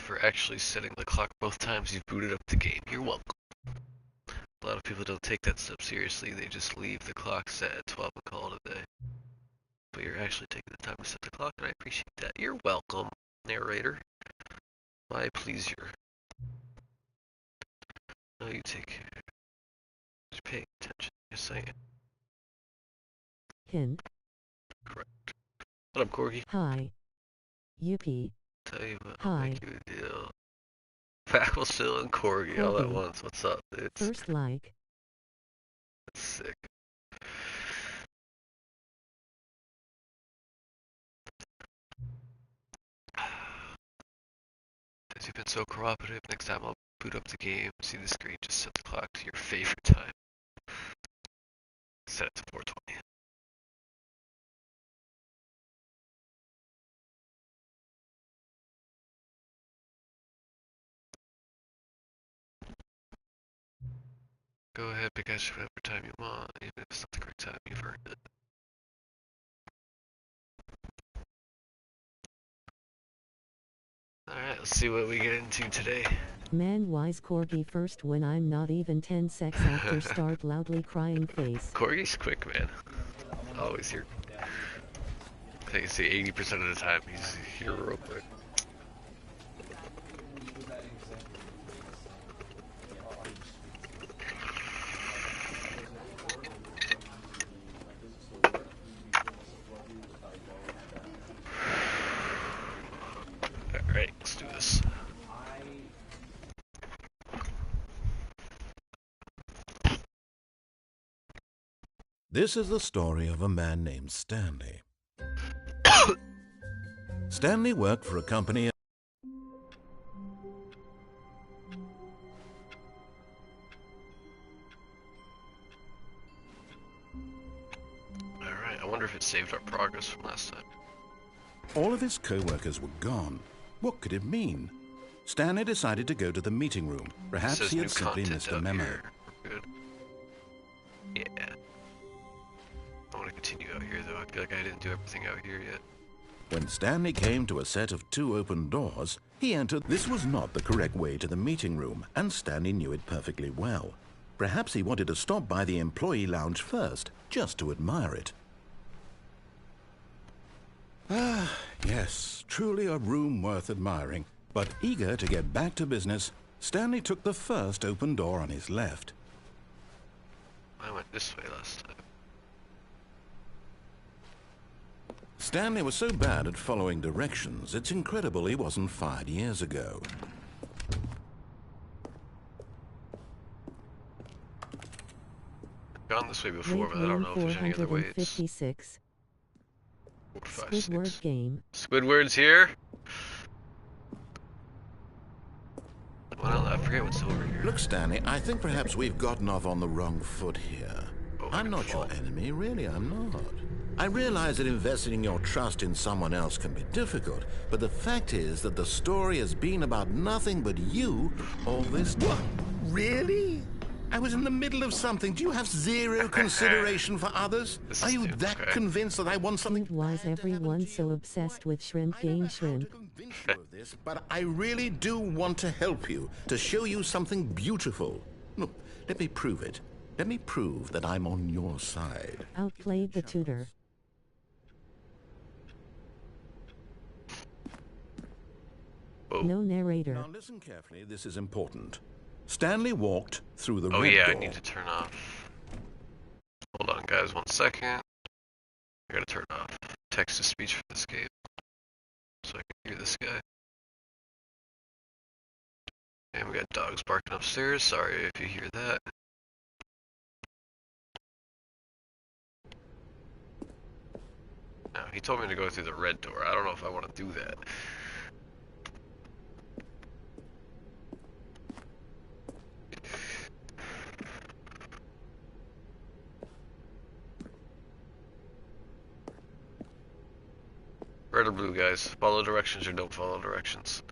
for actually setting the clock both times you've booted up the game. You're welcome. A lot of people don't take that step seriously. They just leave the clock set at 12 and call it a day. But you're actually taking the time to set the clock, and I appreciate that. You're welcome, narrator. My pleasure. No, you take care. Just paying attention. Just saying. Hint. Correct. What up, Corgi? Hi. UP. Tell you what, Hi. I'll make you a deal. Fackle, Still, and Corgi all at Corgi. once. What's up, dude? First like. That's sick. As you've been so cooperative, next time I'll boot up the game, see the screen, just set the clock to your favorite time. Set it to 420. Go ahead, pick out whatever time you want, even if it's not the correct time, you've earned it. Alright, let's see what we get into today. Man wise Corgi first when I'm not even 10 secs after start loudly crying face. Corgi's quick, man. Always here. I think it's 80% of the time he's here real quick. Alright, let's do this. This is the story of a man named Stanley. Stanley worked for a company. Alright, I wonder if it saved our progress from last time. All of his co-workers were gone. What could it mean? Stanley decided to go to the meeting room. Perhaps he had simply missed a memo. Good. Yeah. I want to continue out here, though. I feel like I didn't do everything out here yet. When Stanley came to a set of 2 open doors, he entered. This was not the correct way to the meeting room, and Stanley knew it perfectly well. Perhaps he wanted to stop by the employee lounge first, just to admire it. Ah, yes, truly a room worth admiring. But eager to get back to business, Stanley took the first open door on his left. I went this way last time. Stanley was so bad at following directions, it's incredible he wasn't fired years ago. I've gone this way before, but I don't know if there's any other ways. 456. 4, 5, Squidward 6. game. Squidward's here. Well, I forget what's over here. Look, Stanley, I think perhaps we've gotten off on the wrong foot here. Oh, I'm not your enemy, really, I'm not. I realize that investing your trust in someone else can be difficult, but the fact is that the story has been about nothing but you all this time. What? Really? I was in the middle of something. Do you have zero consideration for others? Are you that convinced that I want something? Why is everyone so obsessed with shrimp game shrimp? This, but I really do want to help you, to show you something beautiful. Look, let me prove it. Let me prove that I'm on your side. Outplayed the tutor. Oh. No narrator. Now listen carefully, this is important. Stanley walked through the red yeah, door. I need to turn off. Hold on, guys, 1 second. I gotta turn off text-to-speech for this game, so I can hear this guy. And we got dogs barking upstairs. Sorry if you hear that. Now, he told me to go through the red door. I don't know if I want to do that. Red or blue, guys. Follow directions or don't follow directions.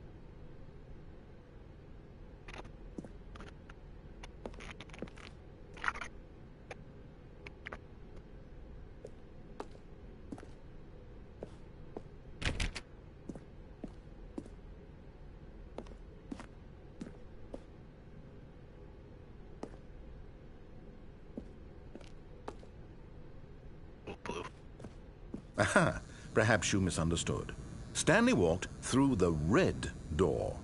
Aha, perhaps you misunderstood. Stanley walked through the red door.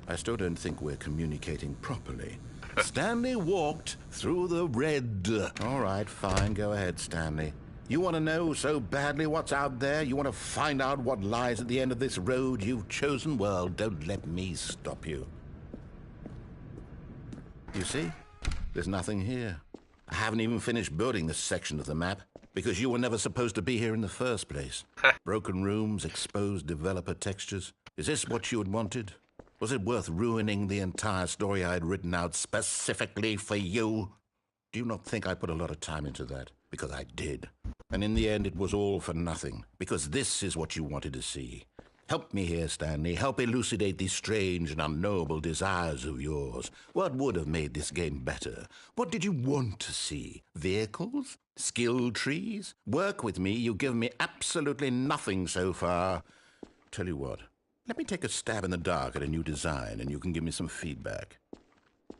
I still don't think we're communicating properly. Stanley walked through the red. All right, fine, go ahead, Stanley. You want to know so badly what's out there? You want to find out what lies at the end of this road you've chosen? Well, don't let me stop you. You see? There's nothing here. I haven't even finished building this section of the map because you were never supposed to be here in the first place. Broken rooms, exposed developer textures. Is this what you had wanted? Was it worth ruining the entire story I had written out specifically for you? Do you not think I put a lot of time into that? Because I did. And in the end, it was all for nothing. Because this is what you wanted to see. Help me here, Stanley. Help elucidate these strange and unknowable desires of yours. What would have made this game better? What did you want to see? Vehicles? Skill trees? Work with me. You've given me absolutely nothing so far. Tell you what. Let me take a stab in the dark at a new design, and you can give me some feedback.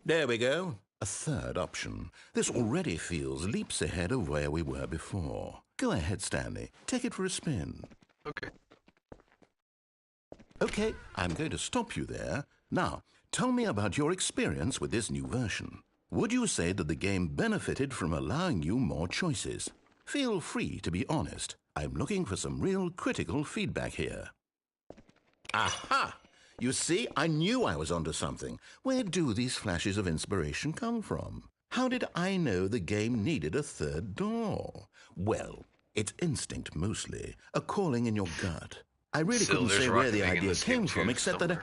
There we go. A third option. This already feels leaps ahead of where we were before. Go ahead, Stanley. Take it for a spin. Okay. Okay, I'm going to stop you there. Now, tell me about your experience with this new version. Would you say that the game benefited from allowing you more choices? Feel free to be honest. I'm looking for some real critical feedback here. Aha! You see, I knew I was onto something. Where do these flashes of inspiration come from? How did I know the game needed a third door? Well, it's instinct mostly, a calling in your gut. I really couldn't say where the idea came from, except that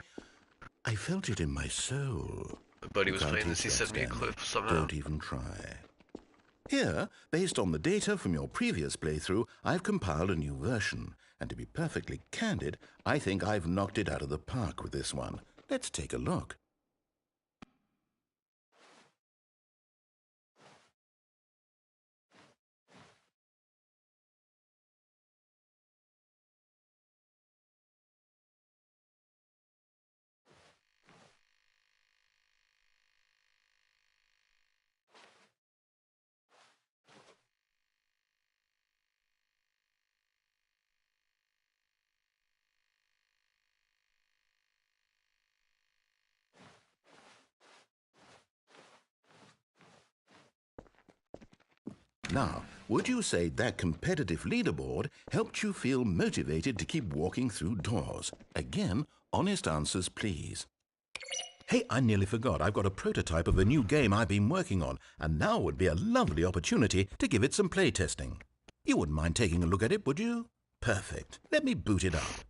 I felt it in my soul. My buddy was playing this, he sent me a clip somehow. Don't even try. Here, based on the data from your previous playthrough, I've compiled a new version. And to be perfectly candid, I think I've knocked it out of the park with this one. Let's take a look. Now, would you say that competitive leaderboard helped you feel motivated to keep walking through doors? Again, honest answers, please. Hey, I nearly forgot. I've got a prototype of a new game I've been working on, and now would be a lovely opportunity to give it some playtesting. You wouldn't mind taking a look at it, would you? Perfect. Let me boot it up.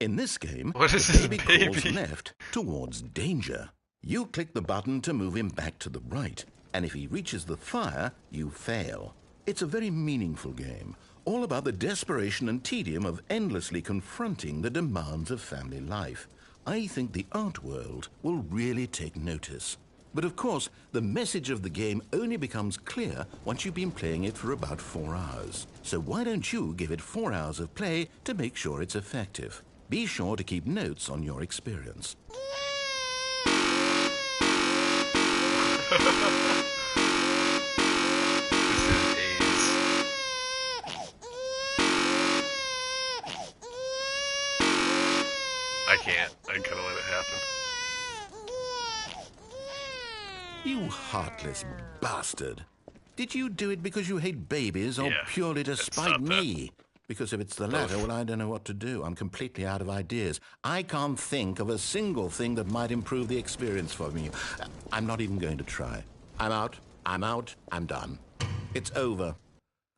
In this game, the baby crawls left towards danger. You click the button to move him back to the right. And if he reaches the fire, you fail. It's a very meaningful game, all about the desperation and tedium of endlessly confronting the demands of family life. I think the art world will really take notice. But of course, the message of the game only becomes clear once you've been playing it for about 4 hours. So why don't you give it 4 hours of play to make sure it's effective? Be sure to keep notes on your experience. I couldn't let it happen. You heartless bastard. Did you do it because you hate babies or purely to spite me? Because if it's the latter, well, I don't know what to do. I'm completely out of ideas. I can't think of a single thing that might improve the experience for me. I'm not even going to try. I'm out. I'm done. It's over.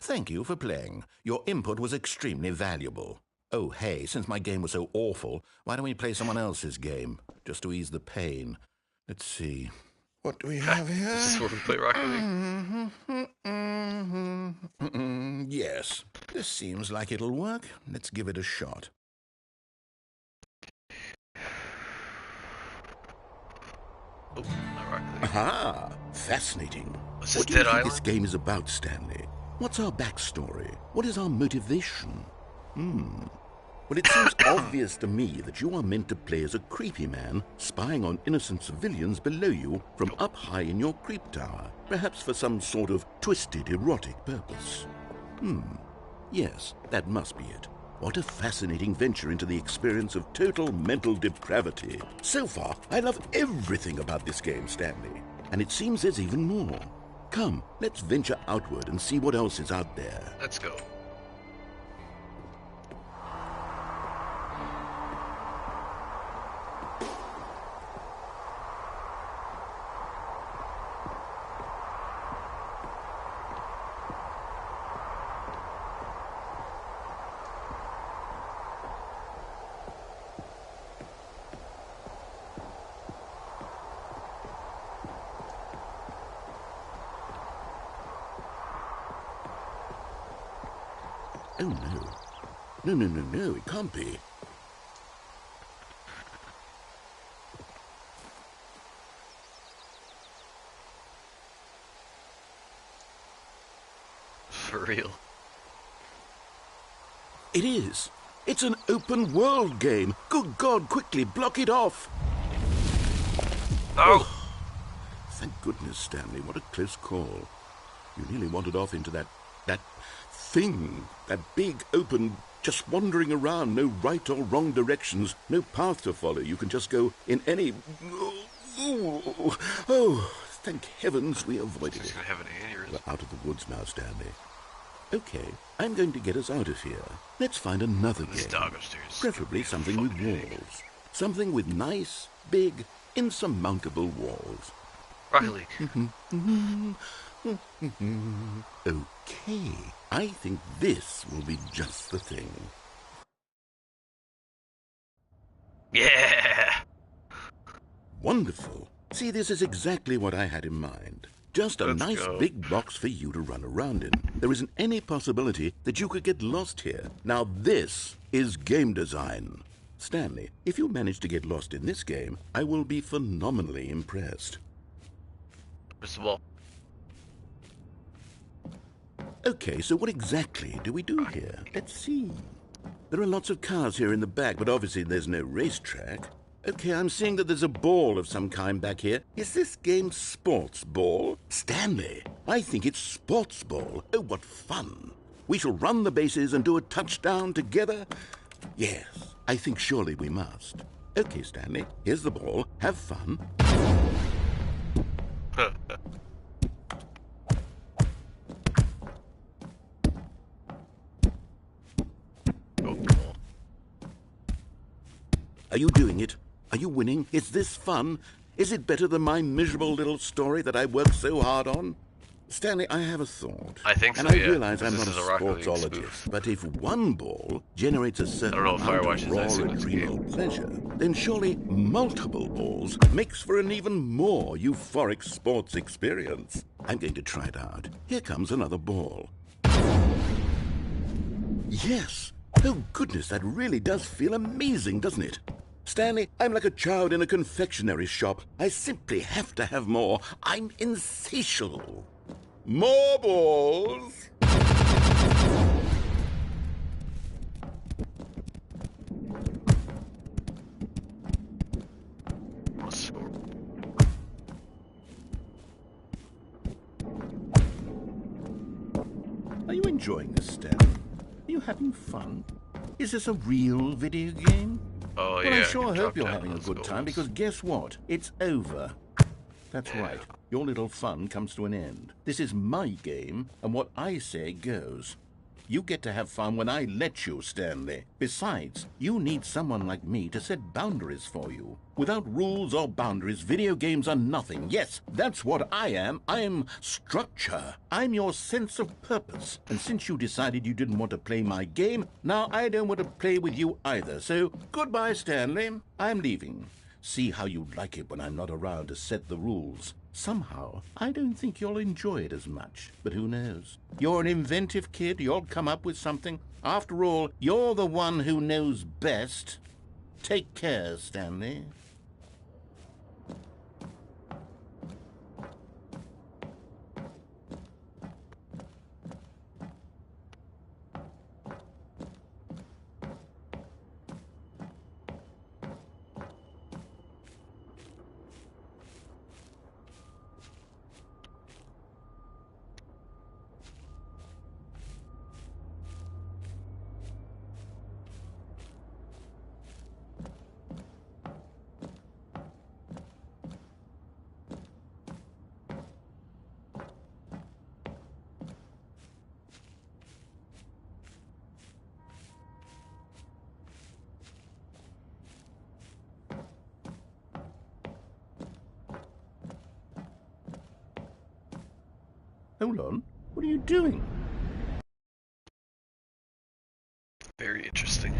Thank you for playing. Your input was extremely valuable. Oh, hey, since my game was so awful, why don't we play someone else's game, just to ease the pain? Let's see. What do we have here? Is this where we play Rocket League? Yes. This seems like it'll work. Let's give it a shot. Oh, not Rocket League. Aha! Fascinating. What's What this, do you Dead think this Island? game is about, Stanley? What's our backstory? What is our motivation? Well, it seems obvious to me that you are meant to play as a creepy man, spying on innocent civilians below you from up high in your creep tower, perhaps for some sort of twisted erotic purpose. Yes, that must be it. What a fascinating venture into the experience of total mental depravity. So far, I love everything about this game, Stanley. And it seems there's even more. Come, let's venture outward and see what else is out there. Let's go. Oh, no. No, it can't be. For real. It is. It's an open world game. Good God, quickly block it off. Oh! Thank goodness, Stanley. What a close call. You nearly wandered off into that thing. That big, open, just wandering around. No right or wrong directions. No path to follow. You can just go in any... Oh, thank heavens we avoided it. Gonna have an aneurysm. We're out of the woods now, Stanley. Okay, I'm going to get us out of here. Let's find another This game. dog upstairs. Preferably something with walls. Something with nice, big, insurmountable walls. Rocket League. Okay, I think this will be just the thing. Yeah! Wonderful. See, this is exactly what I had in mind. Just a Let's nice go. big box for you to run around in. There isn't any possibility that you could get lost here. Now this is game design. Stanley, if you manage to get lost in this game, I will be phenomenally impressed. Where's the ball? Okay, so what exactly do we do here? Let's see. There are lots of cars here in the back, but obviously there's no racetrack. Okay, I'm seeing that there's a ball of some kind back here. Is this game sports ball? Stanley, I think it's sports ball. Oh, what fun. We shall run the bases and do a touchdown together? Yes, I think surely we must. Okay, Stanley, here's the ball. Have fun. Oh, come on. Are you doing it? Are you winning? Is this fun? Is it better than my miserable little story that I worked so hard on? Stanley, I have a thought. I think so, and I yeah, realize because I'm not this a is a Rocket League sportsologist, spoof. but if one ball generates a certain know if amount Firewatch of is raw actually in this adrenal game. pleasure, then surely multiple balls makes for an even more euphoric sports experience. I'm going to try it out. Here comes another ball. Yes! Oh goodness, that really does feel amazing, doesn't it? Stanley, I'm like a child in a confectionery shop. I simply have to have more. I'm insatiable. More balls! Let's score. Are you enjoying this, Stanley? Are you having fun? Is this a real video game? Oh, Well, yeah. I sure can hope drop you're down having a those good time, goals. because guess what? It's over. That's Yeah. right. Your little fun comes to an end. This is my game, and what I say goes. You get to have fun when I let you, Stanley. Besides, you need someone like me to set boundaries for you. Without rules or boundaries, video games are nothing. Yes, that's what I am. I'm structure. I'm your sense of purpose. And since you decided you didn't want to play my game, now I don't want to play with you either. So, goodbye, Stanley. I'm leaving. See how you like it when I'm not around to set the rules. Somehow, I don't think you'll enjoy it as much. But who knows? You're an inventive kid. You'll come up with something. After all, you're the one who knows best. Take care, Stanley. Hold on. What are you doing? Very interesting.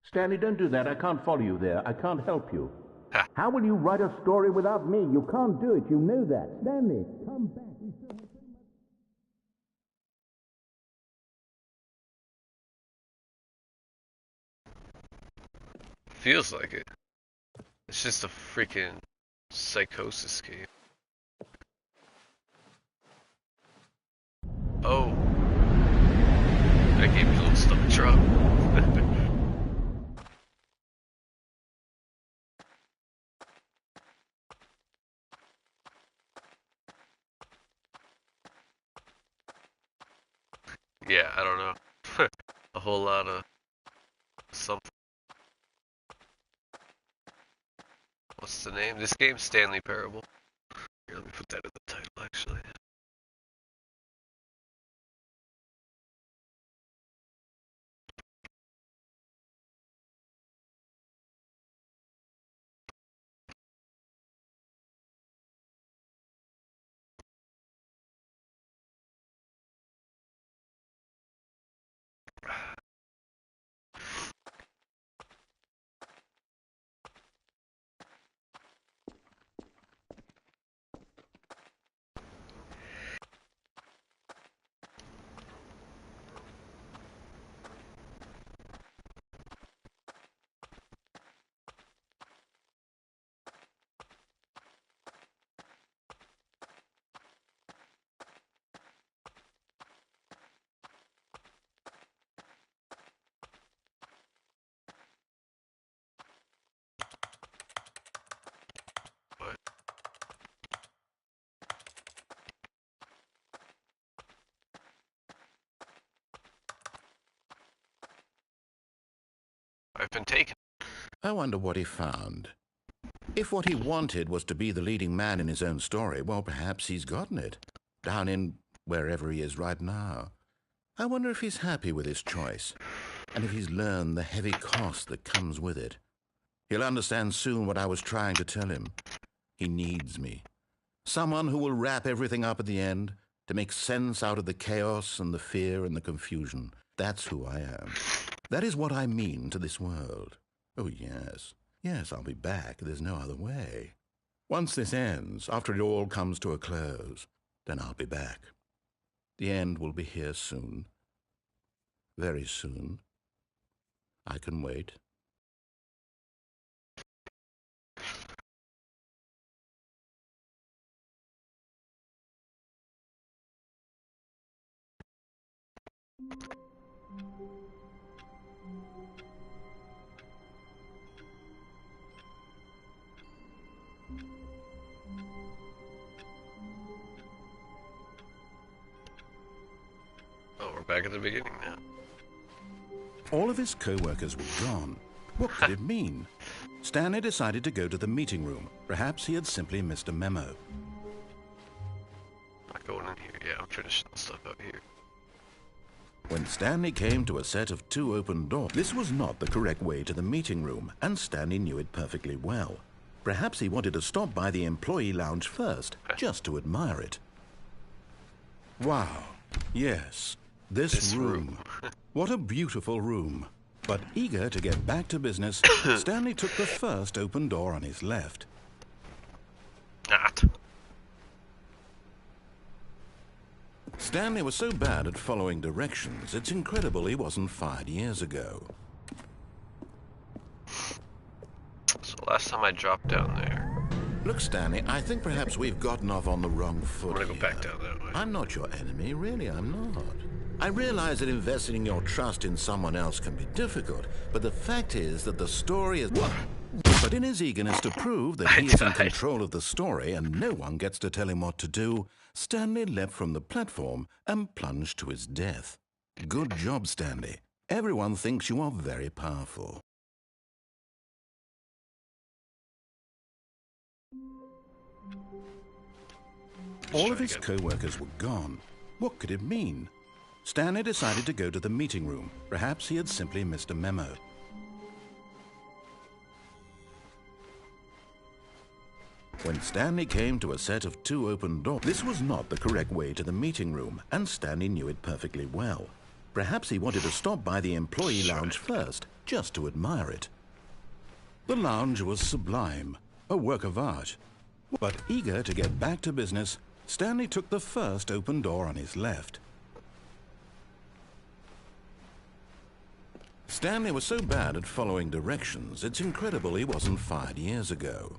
Stanley, don't do that. I can't follow you there. I can't help you. Ha. How will you write a story without me? You can't do it. You know that. Stanley, come back. Feels like it. It's just a freaking psychosis game. Oh. That gave me a little stomach drop. Yeah, I don't know. A whole lot of something. What's the name? This game's Stanley Parable. Here, let me put that in the title, actually. What? I've been taken. I wonder what he found. If what he wanted was to be the leading man in his own story, well, perhaps he's gotten it. Down in wherever he is right now. I wonder if he's happy with his choice, and if he's learned the heavy cost that comes with it. He'll understand soon what I was trying to tell him. He needs me. Someone who will wrap everything up at the end, to make sense out of the chaos and the fear and the confusion. That's who I am. That is what I mean to this world. Oh, yes. Yes, I'll be back. There's no other way. Once this ends, after it all comes to a close, then I'll be back. The end will be here soon. Very soon. I can wait. Oh, we're back at the beginning now. All of his co-workers were gone. What could it mean? Stanley decided to go to the meeting room. Perhaps he had simply missed a memo. Not going in here. Yeah, I'm finishing the stuff out here. When Stanley came to a set of 2 open doors, this was not the correct way to the meeting room, and Stanley knew it perfectly well. Perhaps he wanted to stop by the employee lounge first, just to admire it. Wow. Yes, this room. What a beautiful room. But eager to get back to business, Stanley took the first open door on his left. Not. Stanley was so bad at following directions, it's incredible he wasn't fired years ago. So last time I dropped down there. Look, Stanley, I think perhaps we've gotten off on the wrong foot. I'm gonna go here. back down that way. I'm not your enemy, really, I'm not. I realize that investing your trust in someone else can be difficult, but the fact is that the story is... But in his eagerness to prove that he is in control of the story and no one gets to tell him what to do, Stanley leapt from the platform and plunged to his death. Good job, Stanley. Everyone thinks you are very powerful. All of his co-workers were gone. What could it mean? Stanley decided to go to the meeting room. Perhaps he had simply missed a memo. When Stanley came to a set of 2 open doors, this was not the correct way to the meeting room, and Stanley knew it perfectly well. Perhaps he wanted to stop by the employee lounge first, just to admire it. The lounge was sublime, a work of art. But eager to get back to business, Stanley took the first open door on his left. Stanley was so bad at following directions, it's incredible he wasn't fired years ago.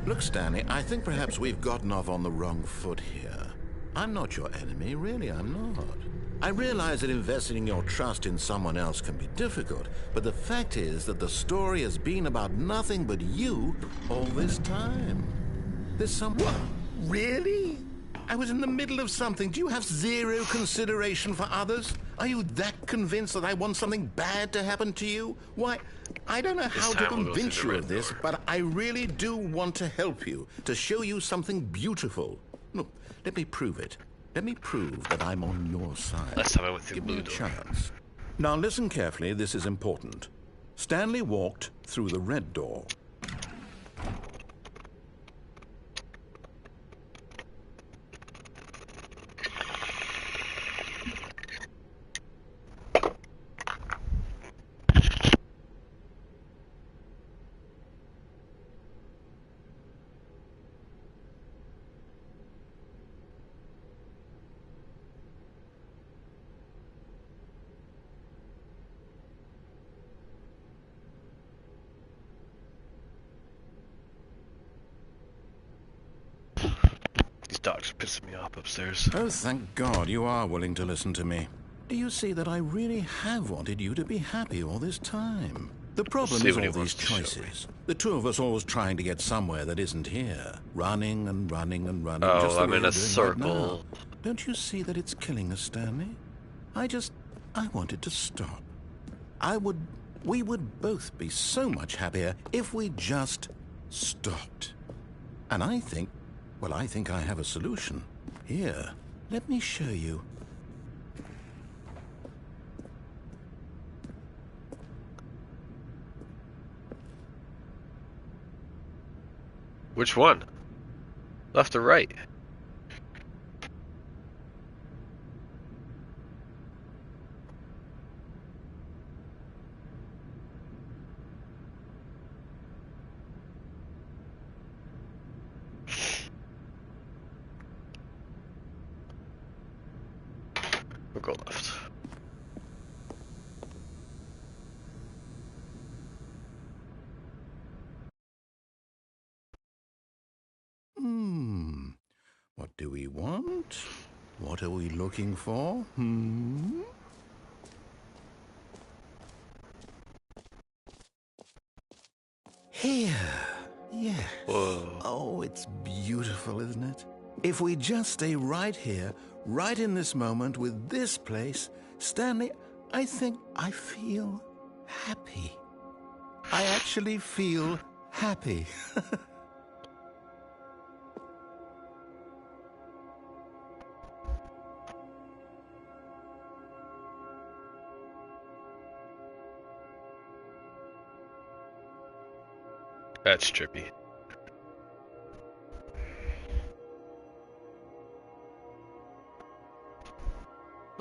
Look, Stanley, I think perhaps we've gotten off on the wrong foot here. I'm not your enemy, really, I'm not. I realize that investing your trust in someone else can be difficult, but the fact is that the story has been about nothing but you all this time. There's some... What? Really? I was in the middle of something. Do you have zero consideration for others? Are you that convinced that I want something bad to happen to you? Why, I don't know how to convince you of this, but I really do want to help you, to show you something beautiful. Look, let me prove it. Let me prove that I'm on your side. Last time I went through Give the me blue a door. chance. Now listen carefully, this is important. Stanley walked through the red door. These dogs are pissing me off upstairs. Oh, thank God you are willing to listen to me. Do you see that I really have wanted you to be happy all this time? The problem is all these choices. The two of us always trying to get somewhere that isn't here. Running and running and running. Oh, just the I'm way in you're a doing circle. right now. Don't you see that it's killing us, Stanley? I wanted to stop. We would both be so much happier if we just stopped. And I think I have a solution. Here, let me show you. Which one? Left or right? We'll go left. What do we want? What are we looking for? Here. Yes. Whoa. Oh, it's beautiful, isn't it? If we just stay right here, right in this moment with this place, Stanley, I think I feel happy. I actually feel happy. That's trippy.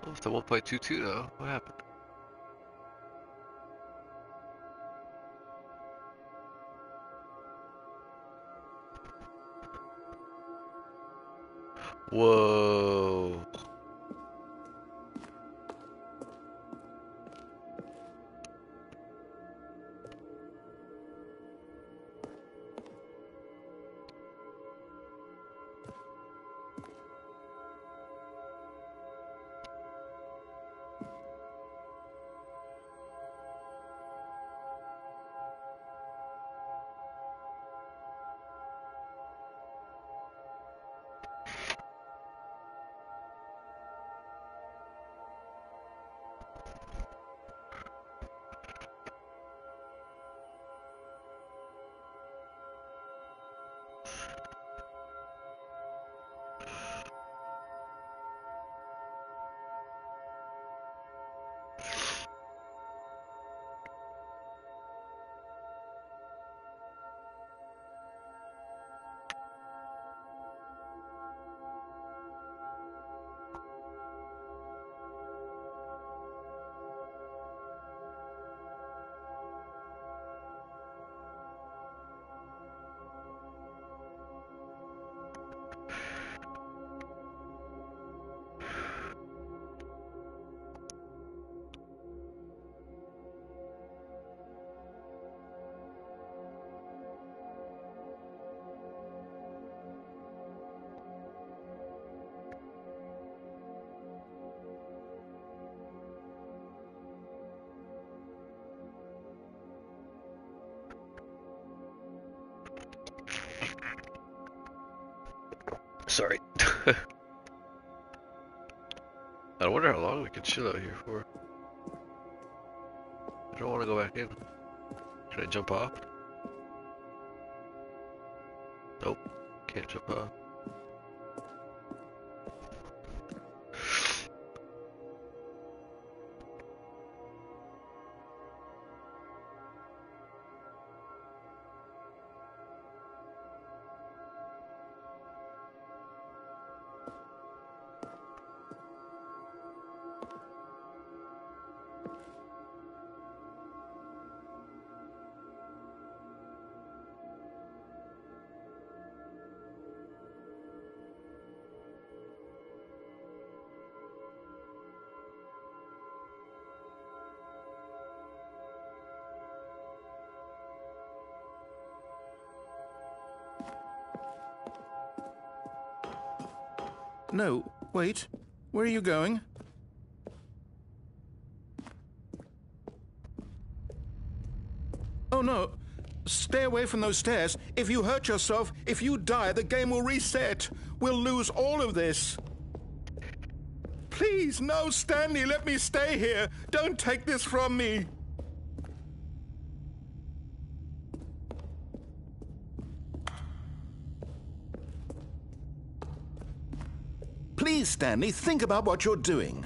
Oh, it's the 1.22 though. What happened? Whoa. Sorry. I wonder how long we can chill out here for. I don't want to go back in. Can I jump off? Nope. Can't jump off. No, wait. Where are you going? Oh, no. Stay away from those stairs. If you hurt yourself, if you die, the game will reset. We'll lose all of this. Please, no, Stanley, let me stay here. Don't take this from me. Please, Stanley, think about what you're doing.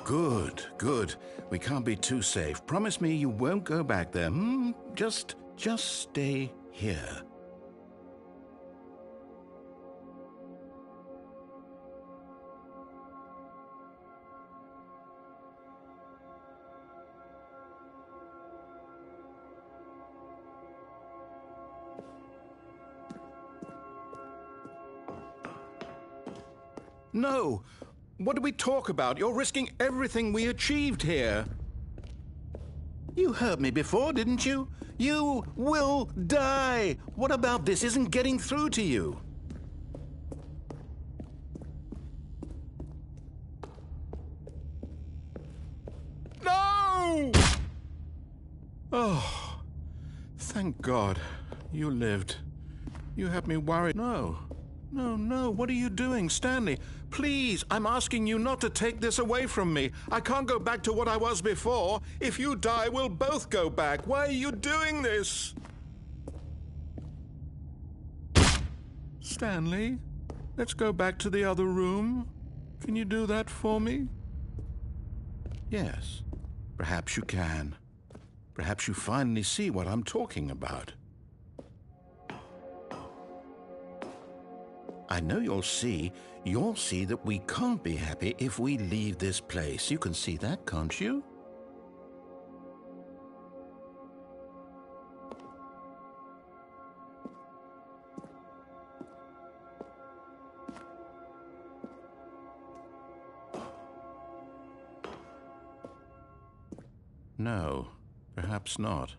Good, good. We can't be too safe. Promise me you won't go back there. Just stay here. No! What did we talk about? You're risking everything we achieved here. You heard me before, didn't you? You will die. What about this isn't getting through to you? No! Oh, thank God. You lived. You had me worried. No. No, what are you doing, Stanley? Please, I'm asking you not to take this away from me. I can't go back to what I was before. If you die, we'll both go back. Why are you doing this? Stanley, let's go back to the other room. Can you do that for me? Yes, perhaps you can. Perhaps you finally see what I'm talking about. I know you'll see that we can't be happy if we leave this place. You can see that, can't you? No, perhaps not.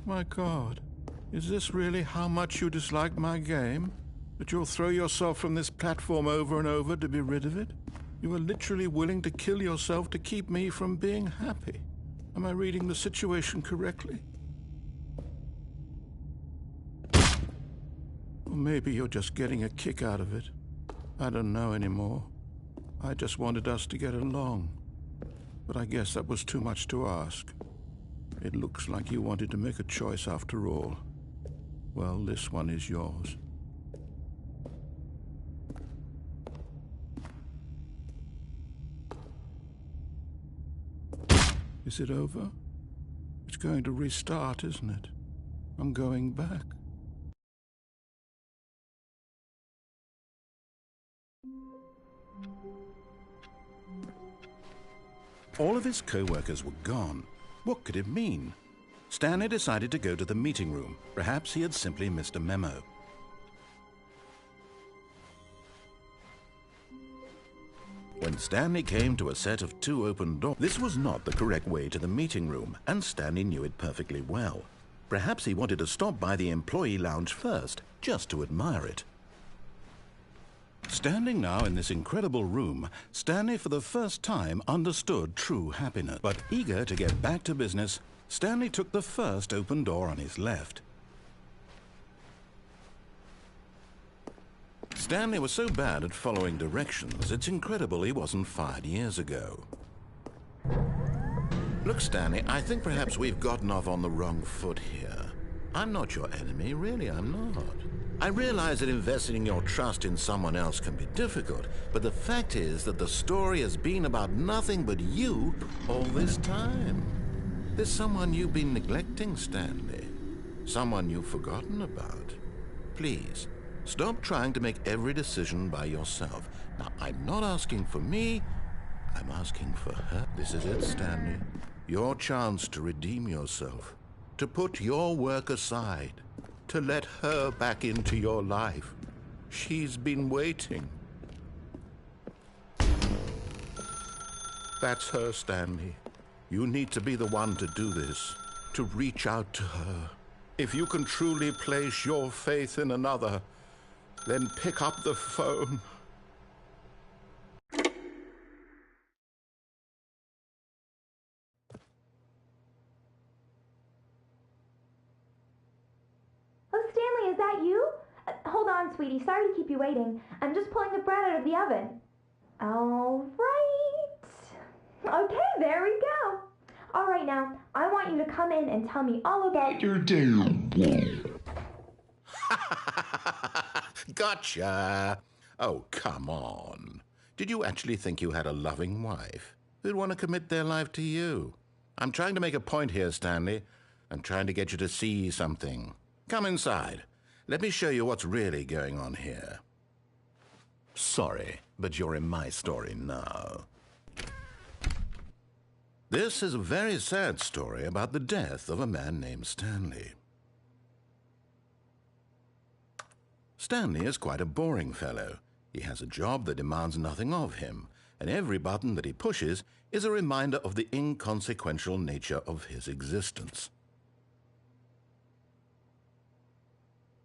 My God, is this really how much you dislike my game? That you'll throw yourself from this platform over and over to be rid of it? You are literally willing to kill yourself to keep me from being happy. Am I reading the situation correctly? Or maybe you're just getting a kick out of it. I don't know anymore. I just wanted us to get along. But I guess that was too much to ask. It looks like you wanted to make a choice after all. Well, this one is yours. Is it over? It's going to restart, isn't it? I'm going back. All of his co-workers were gone. What could it mean? Stanley decided to go to the meeting room. Perhaps he had simply missed a memo. When Stanley came to a set of 2 open doors, this was not the correct way to the meeting room, and Stanley knew it perfectly well. Perhaps he wanted to stop by the employee lounge first, just to admire it. Standing now in this incredible room, Stanley for the first time understood true happiness. But eager to get back to business, Stanley took the first open door on his left. Stanley was so bad at following directions, it's incredible he wasn't fired years ago. Look, Stanley, I think perhaps we've gotten off on the wrong foot here. I'm not your enemy, really, I'm not. I realize that investing your trust in someone else can be difficult, but the fact is that the story has been about nothing but you all this time. There's someone you've been neglecting, Stanley. Someone you've forgotten about. Please, stop trying to make every decision by yourself. Now, I'm not asking for me, I'm asking for her. This is it, Stanley. Your chance to redeem yourself, to put your work aside, to let her back into your life. She's been waiting. That's her, Stanley. You need to be the one to do this, to reach out to her. If you can truly place your faith in another, then pick up the phone. Oh, Stanley, is that you? Hold on, sweetie. Sorry to keep you waiting. I'm just pulling the bread out of the oven. All right. Okay, there we go. All right, now, I want you to come in and tell me all about your day. Gotcha. Oh, come on. Did you actually think you had a loving wife who'd want to commit their life to you? I'm trying to make a point here, Stanley. I'm trying to get you to see something. Come inside. Let me show you what's really going on here. Sorry, but you're in my story now. This is a very sad story about the death of a man named Stanley. Stanley is quite a boring fellow. He has a job that demands nothing of him, and every button that he pushes is a reminder of the inconsequential nature of his existence.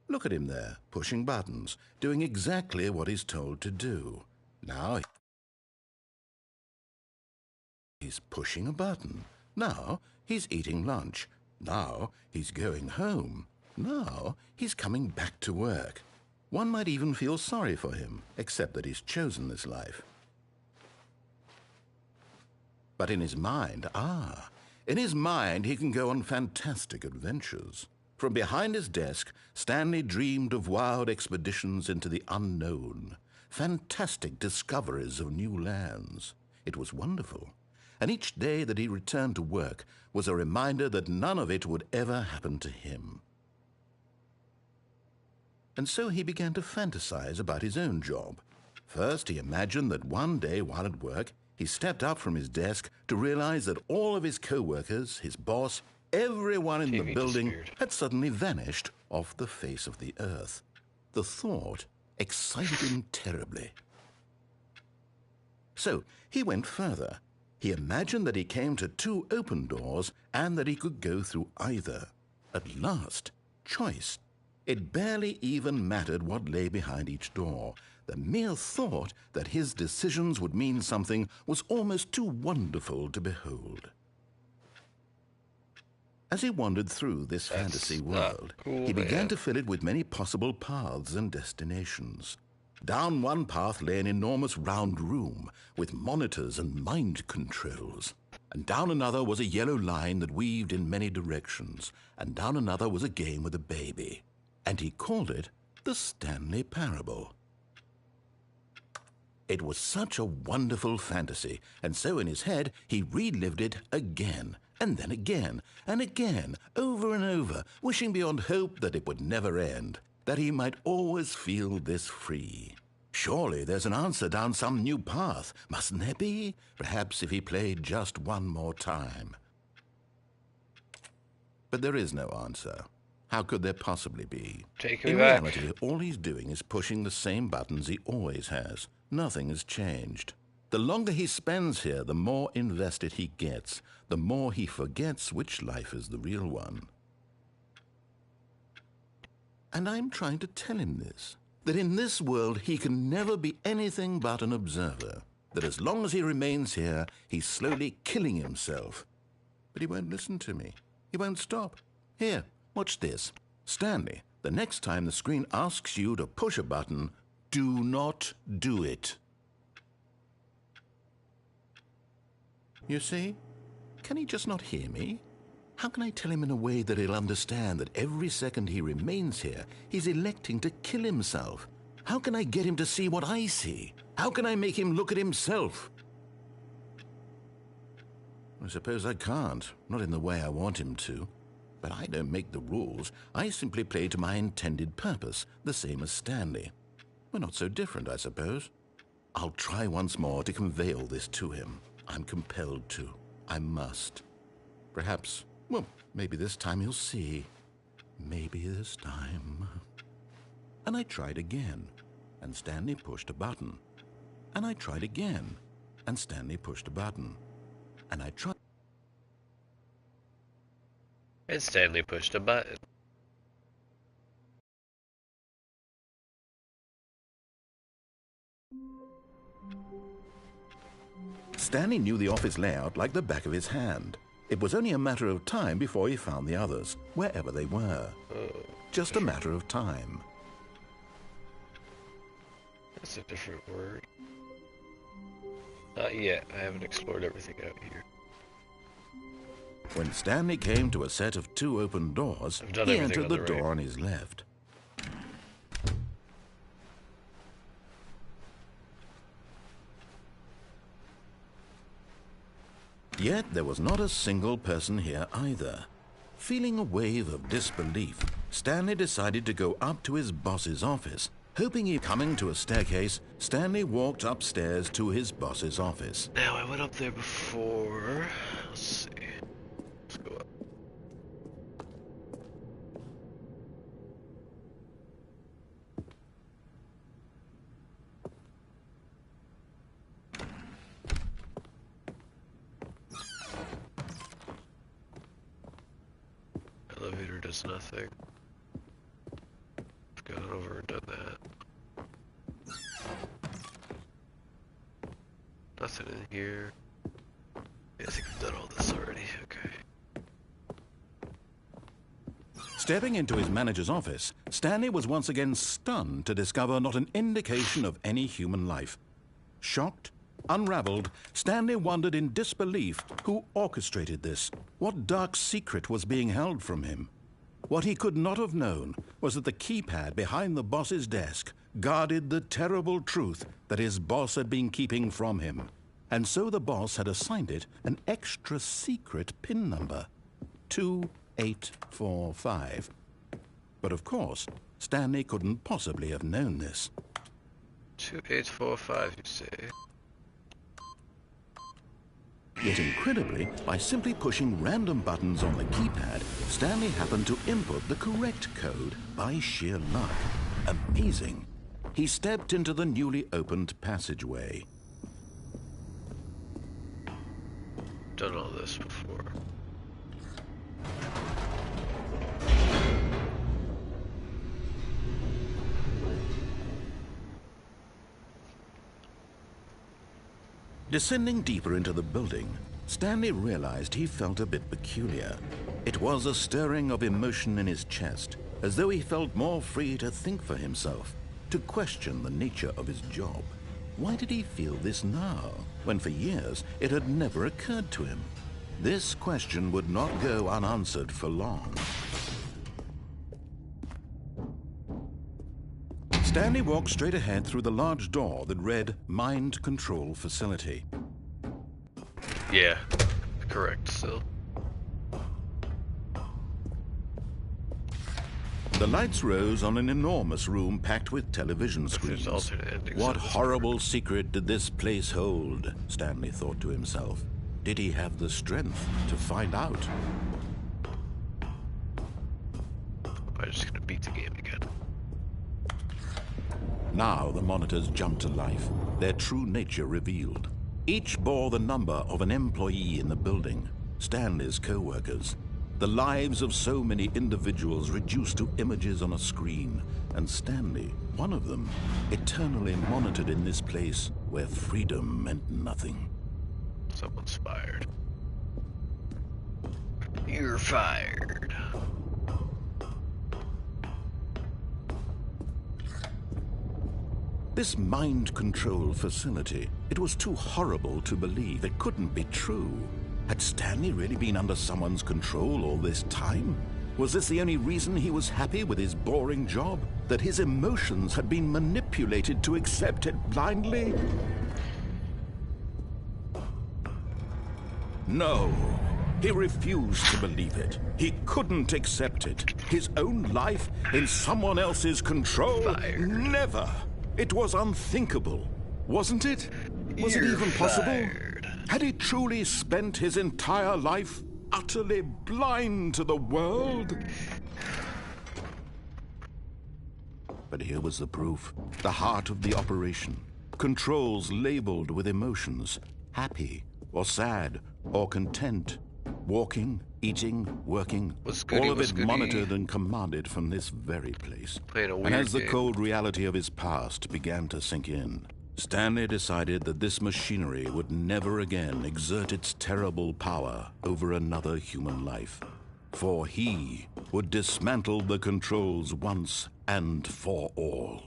Look at him there, pushing buttons, doing exactly what he's told to do. Now he's pushing a button. Now he's eating lunch. Now he's going home. Now he's coming back to work. One might even feel sorry for him, except that he's chosen this life. But in his mind, in his mind he can go on fantastic adventures. From behind his desk, Stanley dreamed of wild expeditions into the unknown, fantastic discoveries of new lands. It was wonderful, and each day that he returned to work was a reminder that none of it would ever happen to him. And so he began to fantasize about his own job. First, he imagined that one day while at work, he stepped up from his desk to realize that all of his co-workers, his boss, everyone in the building had suddenly vanished off the face of the earth. The thought excited him terribly. So he went further. He imagined that he came to 2 open doors and that he could go through either. At last, choice. It barely even mattered what lay behind each door. The mere thought that his decisions would mean something was almost too wonderful to behold. As he wandered through this fantasy world, he began to fill it with many possible paths and destinations. Down one path lay an enormous round room with monitors and mind controls. And down another was a yellow line that weaved in many directions. And down another was a game with a baby. And he called it the Stanley Parable. It was such a wonderful fantasy, and so in his head he relived it again, and then again, and again, over and over, wishing beyond hope that it would never end, that he might always feel this free. Surely there's an answer down some new path, mustn't there be? Perhaps if he played just one more time. But there is no answer. How could there possibly be? Take me In back. reality, all he's doing is pushing the same buttons he always has. Nothing has changed. The longer he spends here, the more invested he gets, the more he forgets which life is the real one. And I'm trying to tell him this, that in this world he can never be anything but an observer, that as long as he remains here, he's slowly killing himself. But he won't listen to me. He won't stop. Here, watch this. Stanley, the next time the screen asks you to push a button, do not do it. You see? Can he just not hear me? How can I tell him in a way that he'll understand that every second he remains here, he's electing to kill himself? How can I get him to see what I see? How can I make him look at himself? I suppose I can't, not in the way I want him to. But I don't make the rules. I simply play to my intended purpose, the same as Stanley. We're not so different, I suppose. I'll try once more to convey all this to him. I'm compelled to. I must. Perhaps, well, maybe this time he'll see. Maybe this time. And I tried again, and Stanley pushed a button. And I tried again, and Stanley pushed a button. And I tried. And Stanley pushed a button. Stanley knew the office layout like the back of his hand. It was only a matter of time before he found the others, wherever they were. Just a matter of time. That's a different word. Not yet. I haven't explored everything out here. When Stanley came to a set of 2 open doors, I've done he everything entered on the the right. door on his left. Yet there was not a single person here either. Feeling a wave of disbelief, Stanley decided to go up to his boss's office. Hoping he'd coming to a staircase, Stanley walked upstairs to his boss's office. Now, I went up there before. Let's see. Let's go up. Elevator does nothing. I've gone over and done that. Nothing in here. Yeah, I think I've done all this already. Okay. Stepping into his manager's office, Stanley was once again stunned to discover not an indication of any human life. Shocked, unraveled, Stanley wondered in disbelief who orchestrated this. What dark secret was being held from him? What he could not have known was that the keypad behind the boss's desk guarded the terrible truth that his boss had been keeping from him. And so the boss had assigned it an extra secret PIN number, 2845. But of course, Stanley couldn't possibly have known this. 2845, you say? Yet incredibly, by simply pushing random buttons on the keypad, Stanley happened to input the correct code by sheer luck. Amazing. He stepped into the newly opened passageway. Done all this before. Descending deeper into the building, Stanley realized he felt a bit peculiar. It was a stirring of emotion in his chest, as though he felt more free to think for himself, to question the nature of his job. Why did he feel this now, when for years it had never occurred to him? This question would not go unanswered for long. Stanley walked straight ahead through the large door that read Mind Control Facility. Yeah, correct, so. The lights rose on an enormous room packed with television If there's screens. alternate endings What of this horrible secret did this place hold? Stanley thought to himself. Did he have the strength to find out? I'm just gonna beat the game again. Now the monitors jumped to life, their true nature revealed. Each bore the number of an employee in the building, Stanley's co-workers. The lives of so many individuals reduced to images on a screen, and Stanley, one of them, eternally monitored in this place where freedom meant nothing. Someone's fired. You're fired. This mind control facility, it was too horrible to believe. It couldn't be true. Had Stanley really been under someone's control all this time? Was this the only reason he was happy with his boring job? That his emotions had been manipulated to accept it blindly? No. He refused to believe it. He couldn't accept it. His own life in someone else's control? Fired. Never. It was unthinkable, wasn't it? Was it even possible? Fired. Had he truly spent his entire life utterly blind to the world? But here was the proof. The heart of the operation. Controls labeled with emotions. Happy, or sad, or content. Walking, eating, working. What's goody, all of what's it goody? monitored and commanded from this very place. Playing a And weird as the game. cold reality of his past began to sink in, Stanley decided that this machinery would never again exert its terrible power over another human life. For he would dismantle the controls once and for all.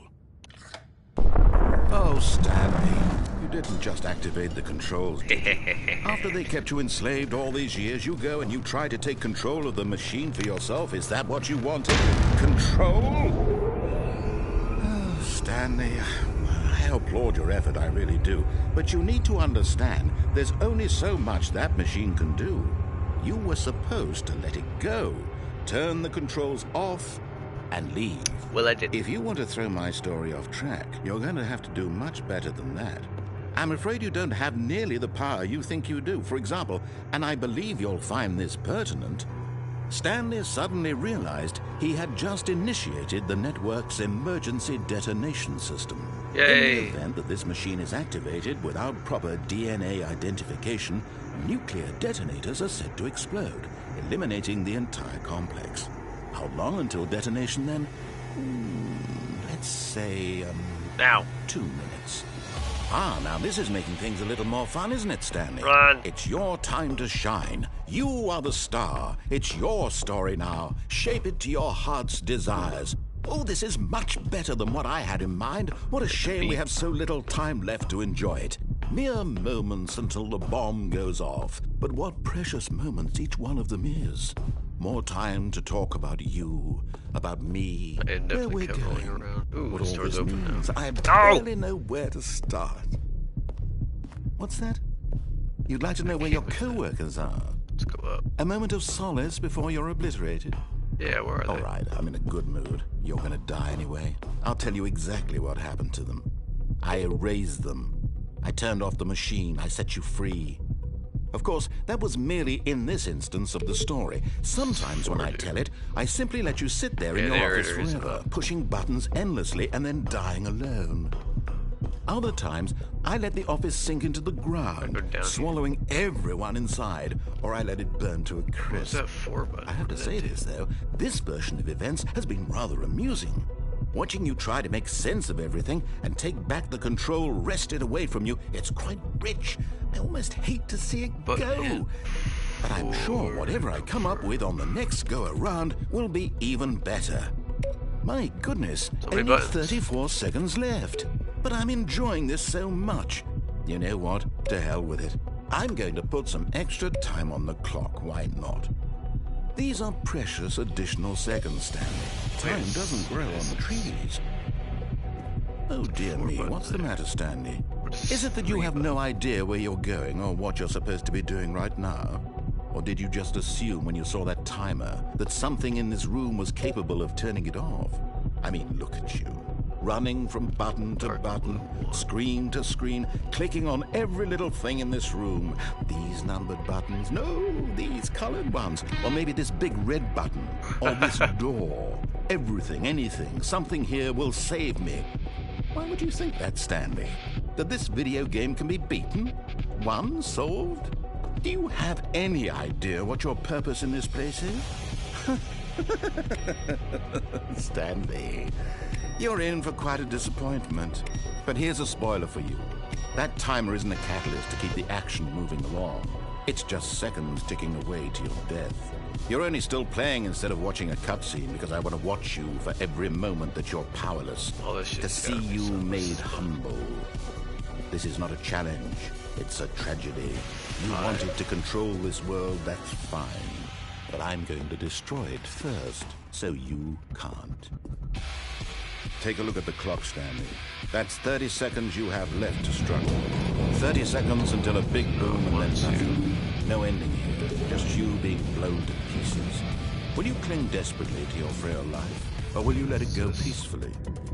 Oh, Stanley, you didn't just activate the controls, did you? After they kept you enslaved all these years, you go and you try to take control of the machine for yourself. Is that what you wanted? Control? Oh, Stanley, I applaud your effort, I really do. But you need to understand, there's only so much that machine can do. You were supposed to let it go, turn the controls off, and leave. Well, I did. If you want to throw my story off track, you're going to have to do much better than that. I'm afraid you don't have nearly the power you think you do. For example, and I believe you'll find this pertinent, Stanley suddenly realized he had just initiated the network's emergency detonation system. Yay. In the event that this machine is activated without proper DNA identification, nuclear detonators are set to explode, eliminating the entire complex. How long until detonation then? Let's say, Now. 2 minutes. Ah, now this is making things a little more fun, isn't it, Stanley? Run. It's your time to shine. You are the star. It's your story now. Shape it to your heart's desires. Oh, this is much better than what I had in mind. What a shame we have so little time left to enjoy it. Mere moments until the bomb goes off. But what precious moments each one of them is. More time to talk about you, about me, And where definitely we're kept rolling going, around. Ooh, what the all store's this open now. means. I barely know where to start. What's that? You'd like to know where your co-workers are? Let's go up. A moment of solace before you're obliterated? Yeah, where are they? All right, I'm in a good mood. You're gonna die anyway. I'll tell you exactly what happened to them. I erased them. I turned off the machine. I set you free. Of course, that was merely in this instance of the story. Sometimes when I tell it, I simply let you sit there in Yeah, your there office it is. forever, pushing buttons endlessly and then dying alone. Other times, I let the office sink into the Go ground, down here. swallowing everyone inside, or I let it burn to a What's crisp. that for, bud? I have to say this, though, this version of events has been rather amusing. Watching you try to make sense of everything and take back the control wrested away from you, it's quite rich. I almost hate to see it But- go. But I'm sure whatever I come up with on the next go-around will be even better. My goodness, So many only buttons. 34 seconds left. But I'm enjoying this so much. You know what? To hell with it. I'm going to put some extra time on the clock. Why not? These are precious additional seconds, Stanley. Time doesn't grow on the trees. Oh dear me, what's the matter, Stanley? Is it that you have no idea where you're going or what you're supposed to be doing right now? Or did you just assume when you saw that timer that something in this room was capable of turning it off? I mean, look at you. Running from button to button, screen to screen, clicking on every little thing in this room. These numbered buttons, no, these colored ones. Or maybe this big red button, or this door. Everything, anything, something here will save me. Why would you think that, Stanley? That this video game can be beaten? Won? Solved? Do you have any idea what your purpose in this place is? Stanley, you're in for quite a disappointment. But here's a spoiler for you. That timer isn't a catalyst to keep the action moving along. It's just seconds ticking away to your death. You're only still playing instead of watching a cutscene because I want to watch you for every moment that you're powerless. To see you made humble. This is not a challenge. It's a tragedy. You wanted to control this world, that's fine. But I'm going to destroy it first, so you can't. Take a look at the clock, Stanley. That's 30 seconds you have left to struggle. 30 seconds until a big boom and then nothing. No ending here, just you being blown to pieces. Will you cling desperately to your frail life, or will you let it go peacefully?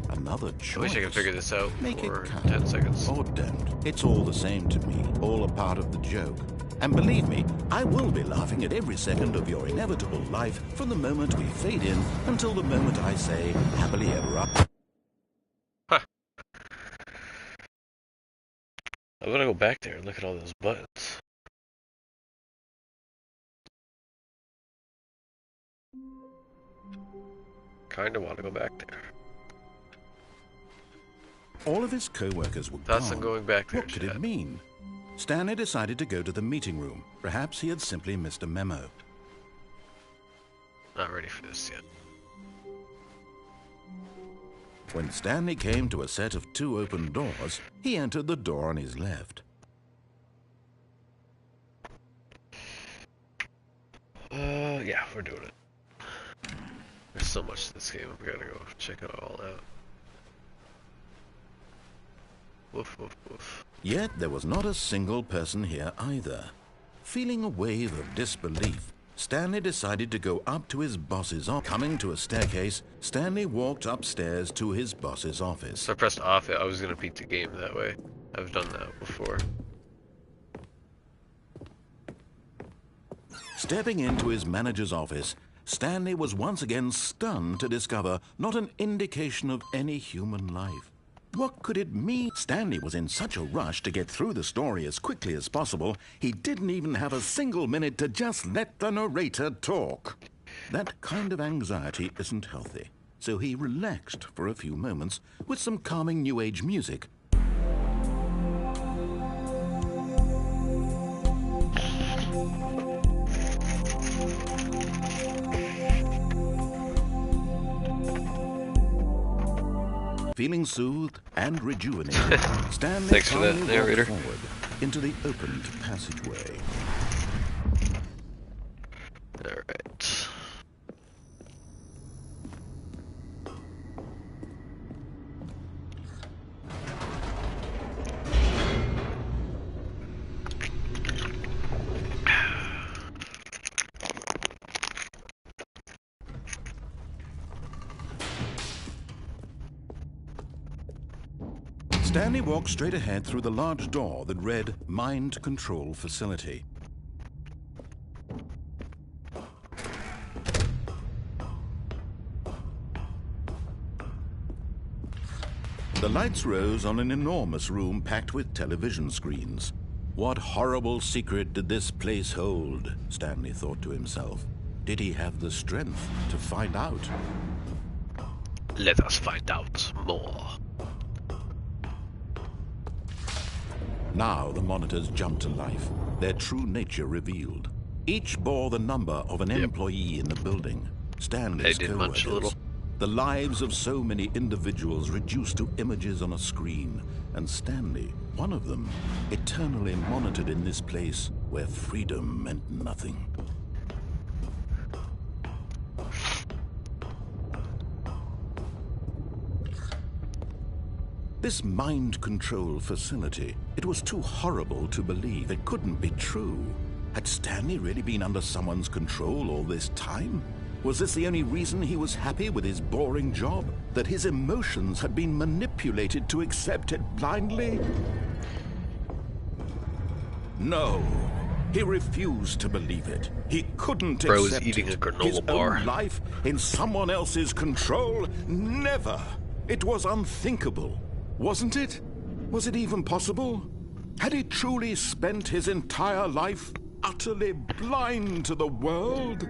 Another choice. I wish I could figure this out Make for it count. 10 seconds. Or don't. It's all the same to me, all a part of the joke. And believe me, I will be laughing at every second of your inevitable life from the moment we fade in until the moment I say, happily ever after. Huh. I'm gonna go back there and look at all those buttons. Kinda want to go back there. All of his co-workers were That's gone. going back there, What could Chad. it mean? Stanley decided to go to the meeting room. Perhaps he had simply missed a memo. Not ready for this yet. When Stanley came to a set of 2 open doors, he entered the door on his left. Yeah, we're doing it. There's so much to this game, we gotta go check it all out. Woof, woof, woof. Yet there was not a single person here either. Feeling a wave of disbelief, Stanley decided to go up to his boss's office. Coming to a staircase, Stanley walked upstairs to his boss's office. So I pressed off it, I was gonna beat the game that way. I've done that before. Stepping into his manager's office, Stanley was once again stunned to discover not an indication of any human life. What could it mean? Stanley was in such a rush to get through the story as quickly as possible, he didn't even have a single minute to just let the narrator talk. That kind of anxiety isn't healthy, so he relaxed for a few moments with some calming New Age music. Feeling soothed and rejuvenated, Stanley Thanks for that, calmly narrator. walked forward into the opened passageway. Alright. Stanley walked straight ahead through the large door that read Mind Control Facility. The lights rose on an enormous room packed with television screens. What horrible secret did this place hold? Stanley thought to himself. Did he have the strength to find out? Let us find out more. Now the monitors jumped to life, their true nature revealed. Each bore the number of an employee in the building. Stanley's They did munch a little. co-workers. The lives of so many individuals reduced to images on a screen, and Stanley, one of them, eternally monitored in this place where freedom meant nothing. This mind control facility, it was too horrible to believe. It couldn't be true. Had Stanley really been under someone's control all this time? Was this the only reason he was happy with his boring job? That his emotions had been manipulated to accept it blindly? No. He refused to believe it. He couldn't Bro accept is eating it. a granola His bar. own life in someone else's control? Never. It was unthinkable, wasn't it? Was it even possible? Had he truly spent his entire life utterly blind to the world?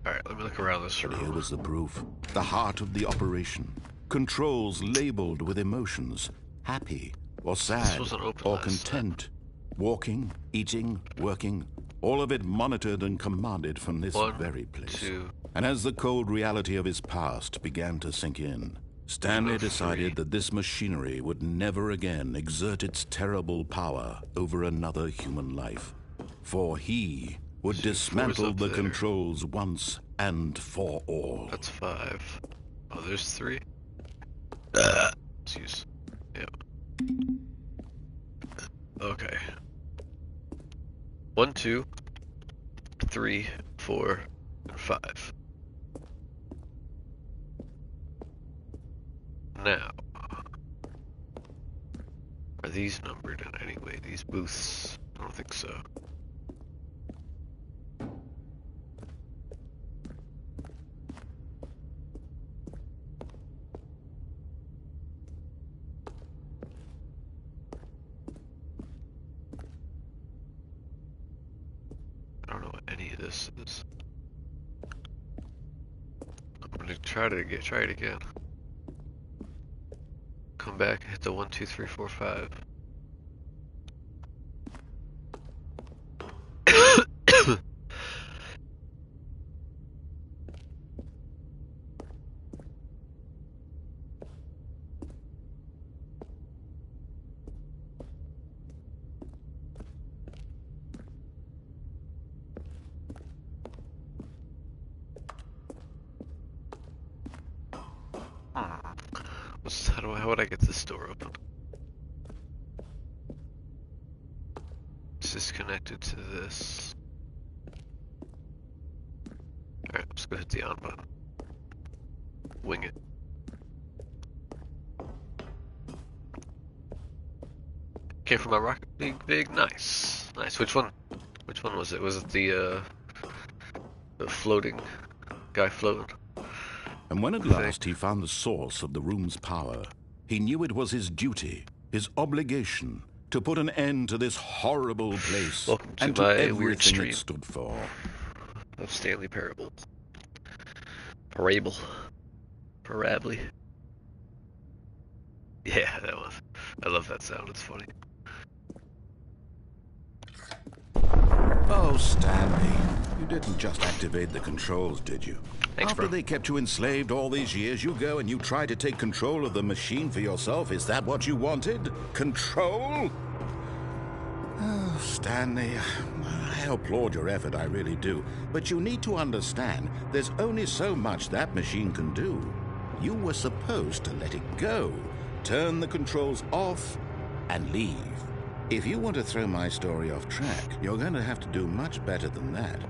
Alright, let me look around this room. Here was the proof. The heart of the operation. Controls labeled with emotions. Happy or sad wasn't open or last content. Walking, eating, working. All of it monitored and commanded from this One, very place. two. And as the cold reality of his past began to sink in, Stanley decided that this machinery would never again exert its terrible power over another human life. For he would dismantle the controls once and for all. That's 5. Oh, there's 3. Excuse. Yep. Okay. 1, 2, 3, 4, and 5. Now, are these numbered in any way? These booths? I don't think so. I don't know what any of this is. I'm gonna try it again. Come back and hit the 1, 2, 3, 4, 5. How would I get this door open? Is this connected to this? Alright, let's go hit the on button. Wing it. Came from my rocket. Big, nice. Nice. Which one? Which one was it? Was it the floating guy floating? And when at last he found the source of the room's power, he knew it was his duty, his obligation, to put an end to this horrible place. Welcome to and to my everything weird stream it stood for. Of Stanley Parable. Parable. Parably. Yeah, that was. I love that sound, it's funny. Oh, Stanley, you didn't just activate the controls, did you? Thanks, After bro. they kept you enslaved all these years, you go and you try to take control of the machine for yourself. Is that what you wanted? Control? Oh, Stanley, I applaud your effort, I really do. But you need to understand, there's only so much that machine can do. You were supposed to let it go, turn the controls off, and leave. If you want to throw my story off track, you're going to have to do much better than that.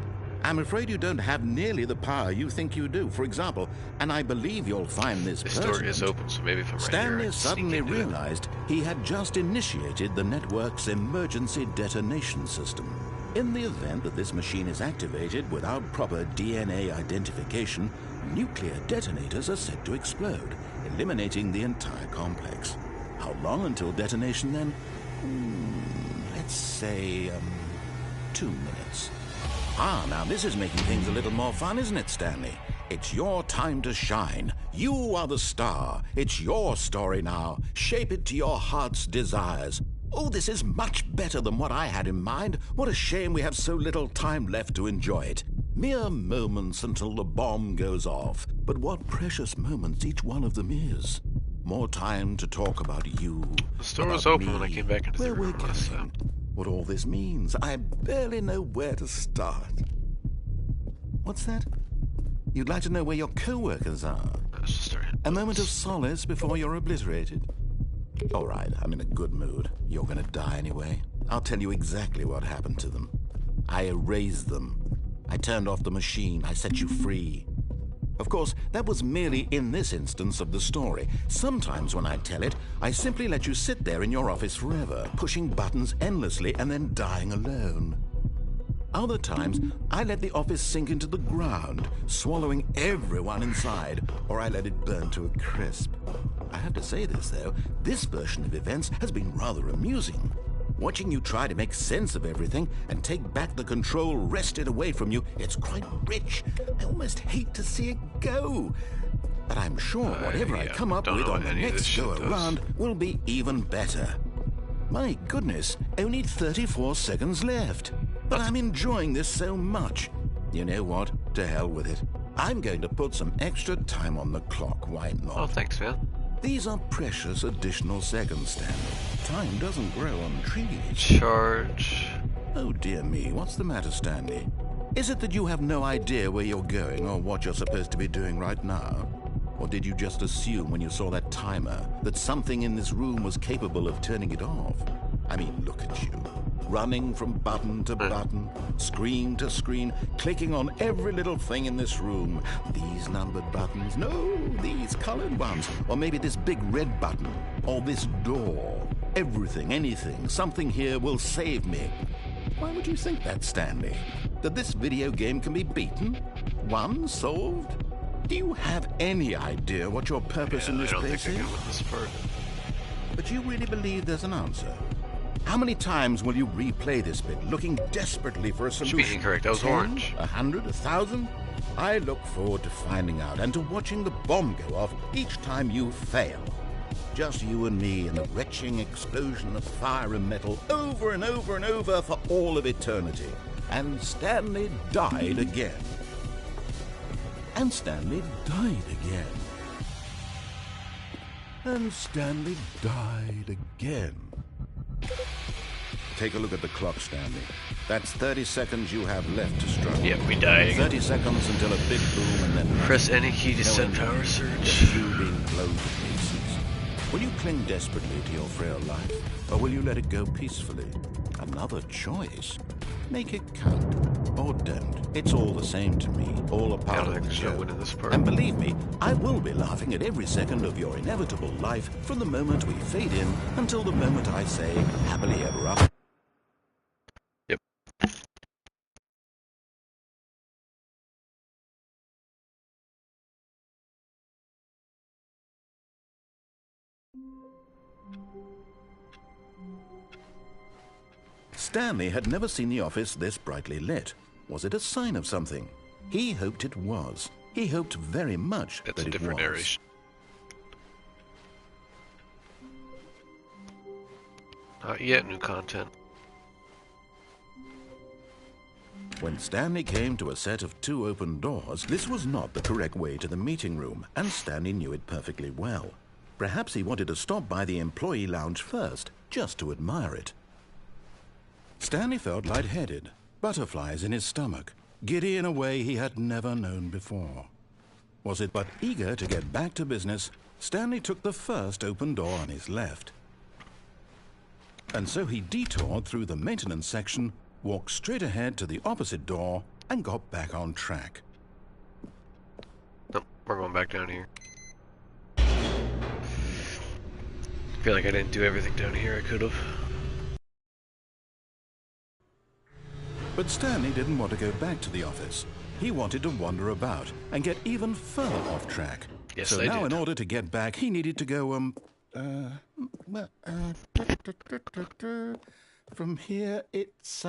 I'm afraid you don't have nearly the power you think you do. For example, and I believe you'll find this The story is pertinent, open, so maybe if I'm right Stanley here, I can sneak suddenly into it. realized he had just initiated the network's emergency detonation system. In the event that this machine is activated without proper DNA identification, nuclear detonators are said to explode, eliminating the entire complex. How long until detonation then? Let's say, 2 minutes. Ah, now this is making things a little more fun, isn't it, Stanley? It's your time to shine. You are the star. It's your story now. Shape it to your heart's desires. Oh, this is much better than what I had in mind. What a shame we have so little time left to enjoy it. Mere moments until the bomb goes off. But what precious moments each one of them is. More time to talk about you. The store was about open me, when I came back into the where room we're last going, time. what all this means. I barely know where to start. What's that? You'd like to know where your co-workers are? Let's just start hitting A moment of solace before you're obliterated? All right, I'm in a good mood. You're gonna die anyway. I'll tell you exactly what happened to them. I erased them. I turned off the machine. I set you free. Of course, that was merely in this instance of the story. Sometimes when I tell it, I simply let you sit there in your office forever, pushing buttons endlessly and then dying alone. Other times, I let the office sink into the ground, swallowing everyone inside, or I let it burn to a crisp. I have to say this, though, this version of events has been rather amusing. Watching you try to make sense of everything and take back the control wrested away from you, it's quite rich. I almost hate to see it go. But I'm sure whatever I come up with on the next go-around will be even better. My goodness, only 34 seconds left. But I'm enjoying this so much. You know what? To hell with it. I'm going to put some extra time on the clock, why not? Oh, thanks, man. These are precious additional seconds, Stanley. Time doesn't grow on trees. Charge. Oh dear me, what's the matter, Stanley? Is it that you have no idea where you're going or what you're supposed to be doing right now? Or did you just assume when you saw that timer that something in this room was capable of turning it off? I mean, look at you. Running from button to button, screen to screen, clicking on every little thing in this room. These numbered buttons, no, these colored ones. Or maybe this big red button, or this door. Everything, anything, something here will save me. Why would you think that, Stanley? That this video game can be beaten? Won? Solved? Do you have any idea what your purpose in this place is? But you really believe there's an answer? How many times will you replay this bit, looking desperately for a solution? Should be incorrect. That was 10, orange. 100, 1,000? I look forward to finding out and to watching the bomb go off each time you fail. Just you and me in the retching explosion of fire and metal over and over and over for all of eternity. And Stanley died again. And Stanley died again. And Stanley died again. Take a look at the clock, Stanley. That's 30 seconds you have left to struggle. Yep, we die again. 30 seconds until a big boom and then... Press any key to send power surge. Just you being blown to pieces. Will you cling desperately to your frail life, or will you let it go peacefully? Another choice. Make it count, or don't. It's all the same to me, all a part of the show. And believe me, I will be laughing at every second of your inevitable life from the moment we fade in until the moment I say, happily ever after. Yep. Stanley had never seen the office this brightly lit. Was it a sign of something? He hoped it was. He hoped very much that it was. That's a different narration. Not yet, new content. When Stanley came to a set of 2 open doors, this was not the correct way to the meeting room, and Stanley knew it perfectly well. Perhaps he wanted to stop by the employee lounge first, just to admire it. Stanley felt lightheaded, butterflies in his stomach, giddy in a way he had never known before. Was it but eager to get back to business, Stanley took the first open door on his left. And so he detoured through the maintenance section, walked straight ahead to the opposite door, and got back on track. Nope, we're going back down here. I feel like I didn't do everything down here I could have. But Stanley didn't want to go back to the office. He wanted to wander about and get even further off track. Yes, so now in order to get back, he needed to go, from here, it's,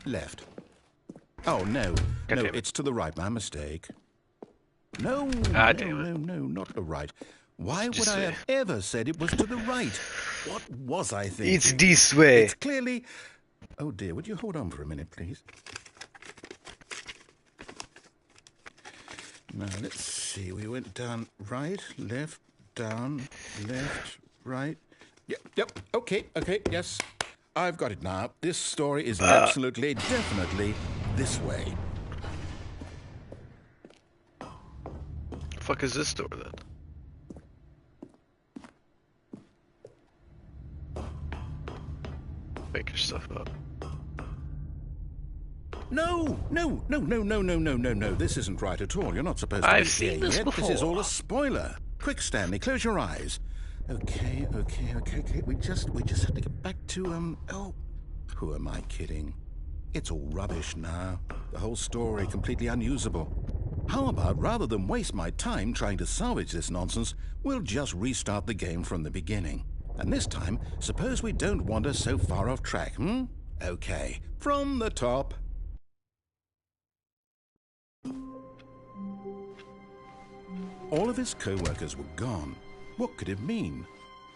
left. Oh, no. No, it's to the right. My mistake. No, no, not the right. Why would I have ever said it was to the right? What was I thinking? It's this way. It's clearly... Oh, dear. Would you hold on for a minute, please? Now, let's see. We went down right, left, down, left, right. Yep. Okay, yes. I've got it now. This story is absolutely, definitely this way. The fuck is this door, then? Make your stuff up. No, no, no, no, no, no, no, no, no. This isn't right at all. You're not supposed to I've be seen here this yet. before. This is all a spoiler. Quick, Stanley, close your eyes. Okay. We just have to get back to, oh, who am I kidding? It's all rubbish now. The whole story completely unusable. How about, rather than waste my time trying to salvage this nonsense, we'll just restart the game from the beginning. And this time, suppose we don't wander so far off track, hmm? Okay, from the top. All of his co-workers were gone. What could it mean?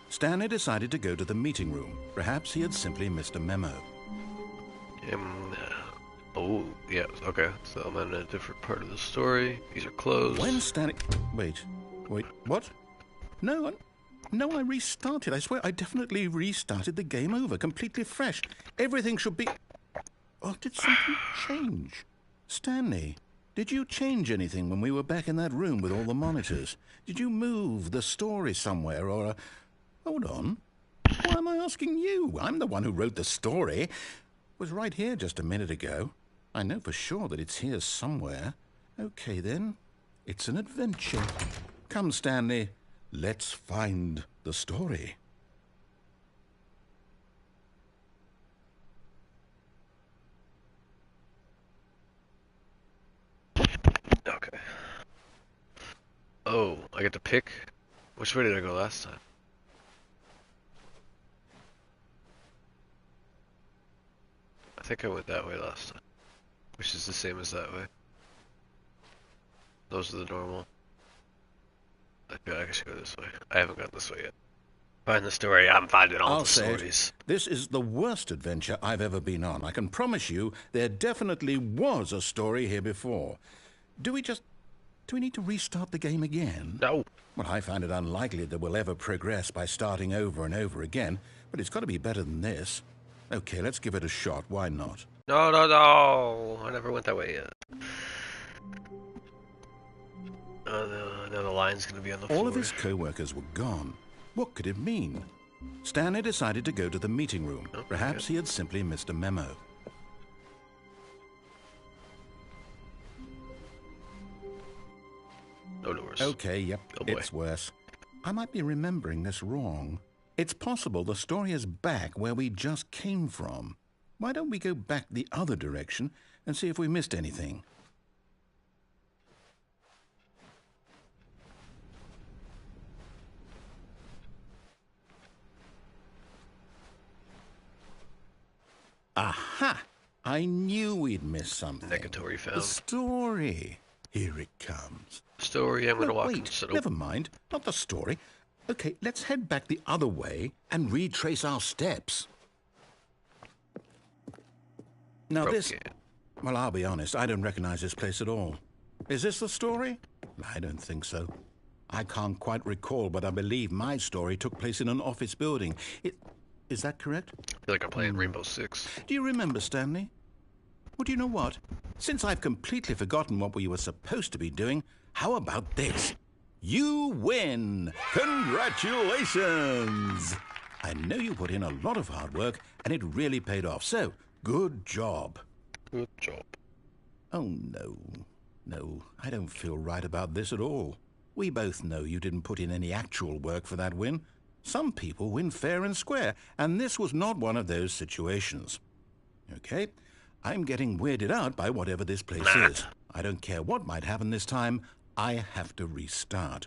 Stanley decided to go to the meeting room. Perhaps he had simply missed a memo. Oh, yeah, okay. So I'm in a different part of the story. These are closed. When Stanley... Wait, what? No, I restarted. I swear, I definitely restarted the game over, completely fresh. Everything should be... Oh, did something change? Stanley, did you change anything when we were back in that room with all the monitors? Did you move the story somewhere, or... Hold on. Why am I asking you? I'm the one who wrote the story. It was right here just a minute ago. I know for sure that it's here somewhere. Okay, then. It's an adventure. Come, Stanley. Let's find the story. Okay. Oh, I get to pick? Which way did I go last time? I think I went that way last time. Which is the same as that way. Those are the normal. Okay, I should go this way. I haven't gone this way yet. Find the story. I'm finding all the stories. This is the worst adventure I've ever been on. I can promise you there definitely was a story here before. Do we need to restart the game again? No. Well, I find it unlikely that we'll ever progress by starting over and over again, but it's got to be better than this. Okay, let's give it a shot. Why not? No, no, no! I never went that way yet. Now the line's gonna be on the floor. All of his co-workers were gone. What could it mean? Stanley decided to go to the meeting room. Oh, Perhaps he had simply missed a memo. No doors. Okay, yep, Oh boy. it's worse. I might be remembering this wrong. It's possible the story is back where we just came from. Why don't we go back the other direction and see if we missed anything? Aha! I knew we'd missed something. Negatory found. The story. Here it comes. Story, I'm gonna walk Wait, instead. never mind. Not the story. Okay, let's head back the other way and retrace our steps. Now this... Well, I'll be honest, I don't recognize this place at all. Is this the story? I don't think so. I can't quite recall, but I believe my story took place in an office building. Is that correct? I feel like I'm playing Rainbow Six. Do you remember, Stanley? Well, do you know what? Since I've completely forgotten what we were supposed to be doing, how about this? You win! Congratulations! I know you put in a lot of hard work, and it really paid off, so good job. Good job. Oh, no, I don't feel right about this at all. We both know you didn't put in any actual work for that win. Some people win fair and square, and this was not one of those situations. Okay, I'm getting weirded out by whatever this place is. I don't care what might happen this time. I have to restart.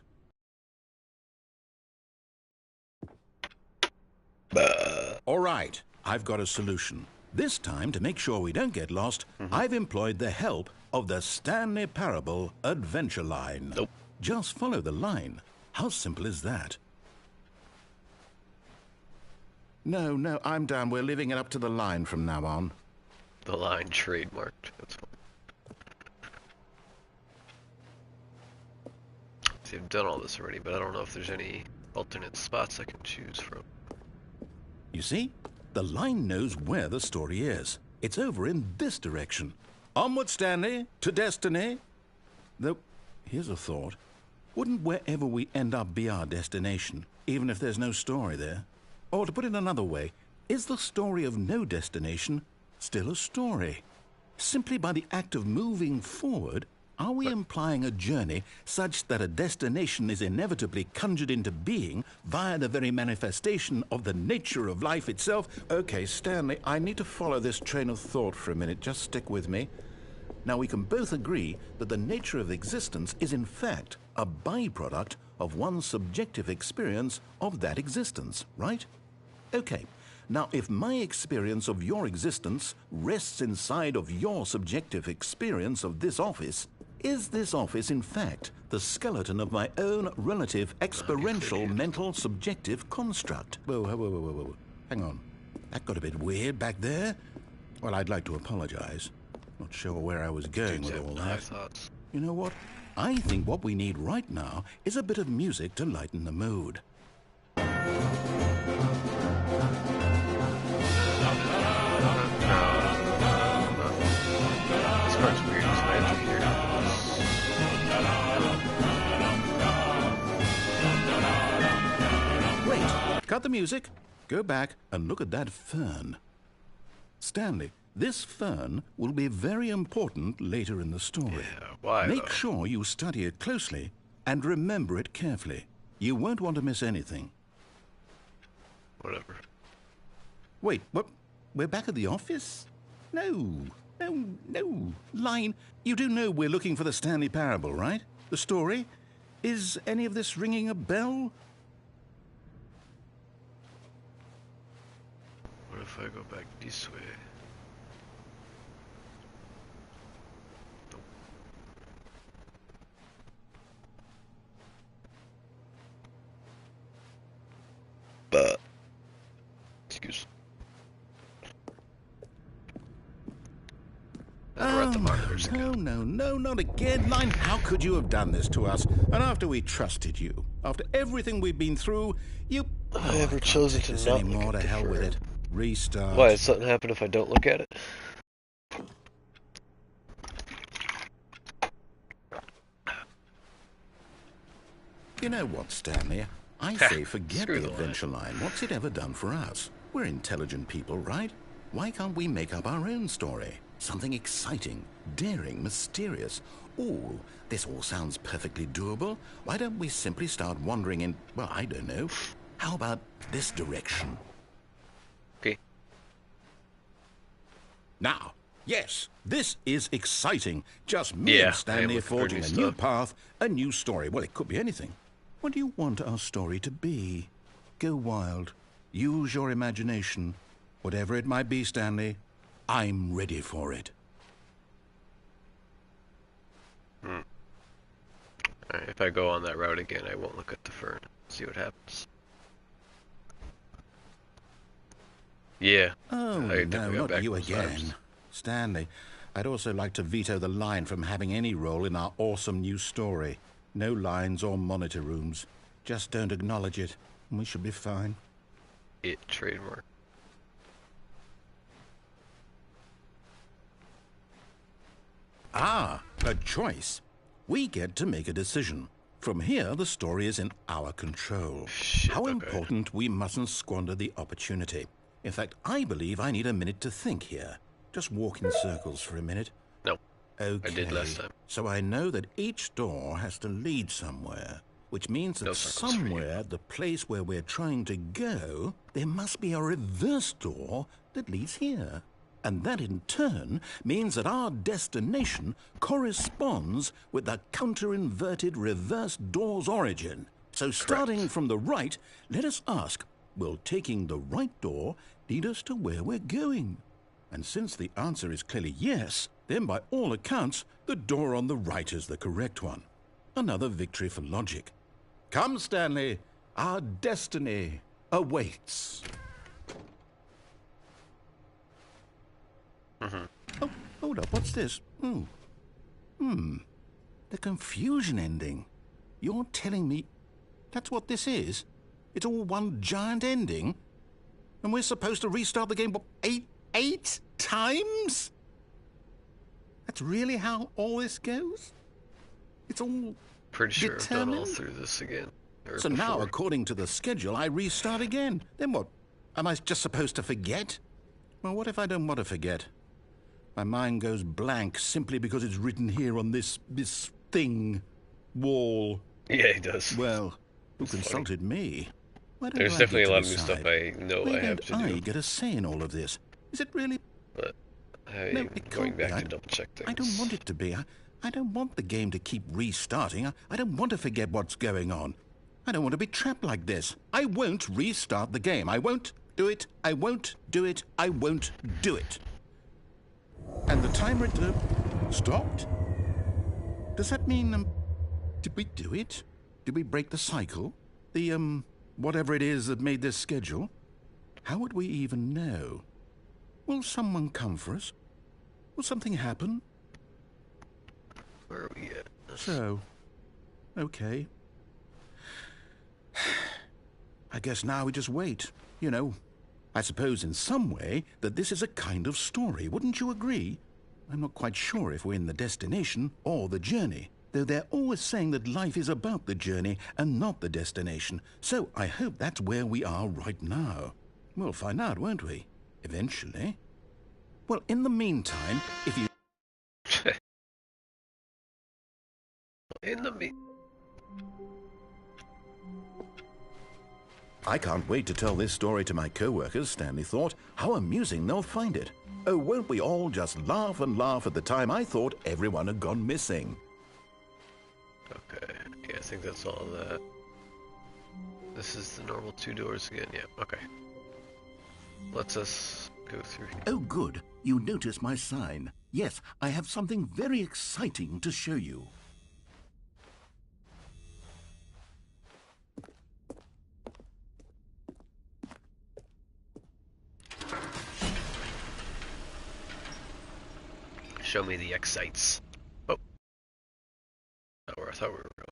All right, I've got a solution. This time, to make sure we don't get lost, I've employed the help of the Stanley Parable Adventure Line. Nope. Just follow the line. How simple is that? No, I'm down. We're leaving it up to the line from now on. The line trademarked. That's fine. See, I've done all this already, but I don't know if there's any alternate spots I can choose from. You see? The line knows where the story is. It's over in this direction. Onward, Stanley, to destiny. Though, here's a thought. Wouldn't wherever we end up be our destination, even if there's no story there? Or to put it another way, is the story of no destination still a story? Simply by the act of moving forward, are we implying a journey such that a destination is inevitably conjured into being via the very manifestation of the nature of life itself? Okay, Stanley, I need to follow this train of thought for a minute. Just stick with me. Now, we can both agree that the nature of existence is in fact a byproduct of one's subjective experience of that existence, right? Okay. Now, if my experience of your existence rests inside of your subjective experience of this office, is this office, in fact, the skeleton of my own relative experiential mental subjective construct? Whoa, whoa, whoa, whoa, whoa. Hang on. That got a bit weird back there. Well, I'd like to apologize. Not sure where I was going with all that. You know what? I think what we need right now is a bit of music to lighten the mood. Cut the music, go back and look at that fern. Stanley, this fern will be very important later in the story. Yeah, why? Make sure you study it closely and remember it carefully. You won't want to miss anything. Whatever. Wait, what? We're back at the office? No. Line, you do know we're looking for the Stanley Parable, right? The story? Is any of this ringing a bell? What if I go back this way? Nope. But excuse. No, not again. Line, how could you have done this to us? And after we trusted you, after everything we've been through, you... I ever chosen to not anymore. look at To hell with it. Restart. Why, does something happen if I don't look at it? You know what, Stanley? I say forget the adventure line. What's it ever done for us? We're intelligent people, right? Why can't we make up our own story? Something exciting, daring, mysterious. Ooh, this all sounds perfectly doable. Why don't we simply start wandering in, well, I don't know. How about this direction? Okay. Now, yes, this is exciting. Just me and Stanley forging a new path, a new story. Well, it could be anything. What do you want our story to be? Go wild. Use your imagination. Whatever it might be, Stanley, I'm ready for it. Alright, if I go on that route again, I won't look at the fern. See what happens. Yeah. Oh, no, not you again. Stanley, I'd also like to veto the line from having any role in our awesome new story. No lines or monitor rooms. Just don't acknowledge it, and we should be fine. It trademark. Ah, a choice. We get to make a decision. From here, the story is in our control. Shit, How important we mustn't squander the opportunity. In fact, I believe I need a minute to think here. Just walk in circles for a minute. No. Okay. I did last time. So I know that each door has to lead somewhere, which means that somewhere, the place where we're trying to go, there must be a reverse door that leads here. And that in turn means that our destination corresponds with the counter-inverted reverse door's origin. So starting from the right, let us ask, will taking the right door lead us to where we're going? And since the answer is clearly yes, then by all accounts, the door on the right is the correct one. Another victory for logic. Come, Stanley, our destiny awaits. Oh, hold up, what's this? The confusion ending. You're telling me that's what this is? It's all one giant ending? And we're supposed to restart the game, what, eight times? That's really how all this goes? It's all Pretty sure determined? I've done all through this again. So now, according to the schedule, I restart again. Then what? Am I just supposed to forget? Well, what if I don't want to forget? My mind goes blank simply because it's written here on this thing, wall. Yeah, he does. Well, who It's consulted me? Why don't There's I definitely get a lot to of new stuff decide? I know Why I have don't to I do. get a say in all of this? Is it really? But No, I'm it going can't be. back to double check things. I don't want it to be. I don't want the game to keep restarting. I don't want to forget what's going on. I don't want to be trapped like this. I won't restart the game. I won't do it. I won't do it. I won't do it. And the timer stopped? Does that mean, did we do it? Did we break the cycle? The, whatever it is that made this schedule? How would we even know? Will someone come for us? Will something happen? Where are we at? So, okay. I guess now we just wait, you know. I suppose in some way that this is a kind of story, wouldn't you agree? I'm not quite sure if we're in the destination or the journey, though they're always saying that life is about the journey and not the destination. So I hope that's where we are right now. We'll find out, won't we? Eventually. Well, in the meantime, if you... In the me. I can't wait to tell this story to my co-workers, Stanley thought. How amusing they'll find it. Oh, won't we all just laugh and laugh at the time I thought everyone had gone missing. Okay, yeah, I think that's all of that. This is the normal 2 doors again, yeah, okay. Let's us go through here. Oh, good. You notice my sign. Yes, I have something very exciting to show you. Show me the excites. Oh. Not where I thought we were going.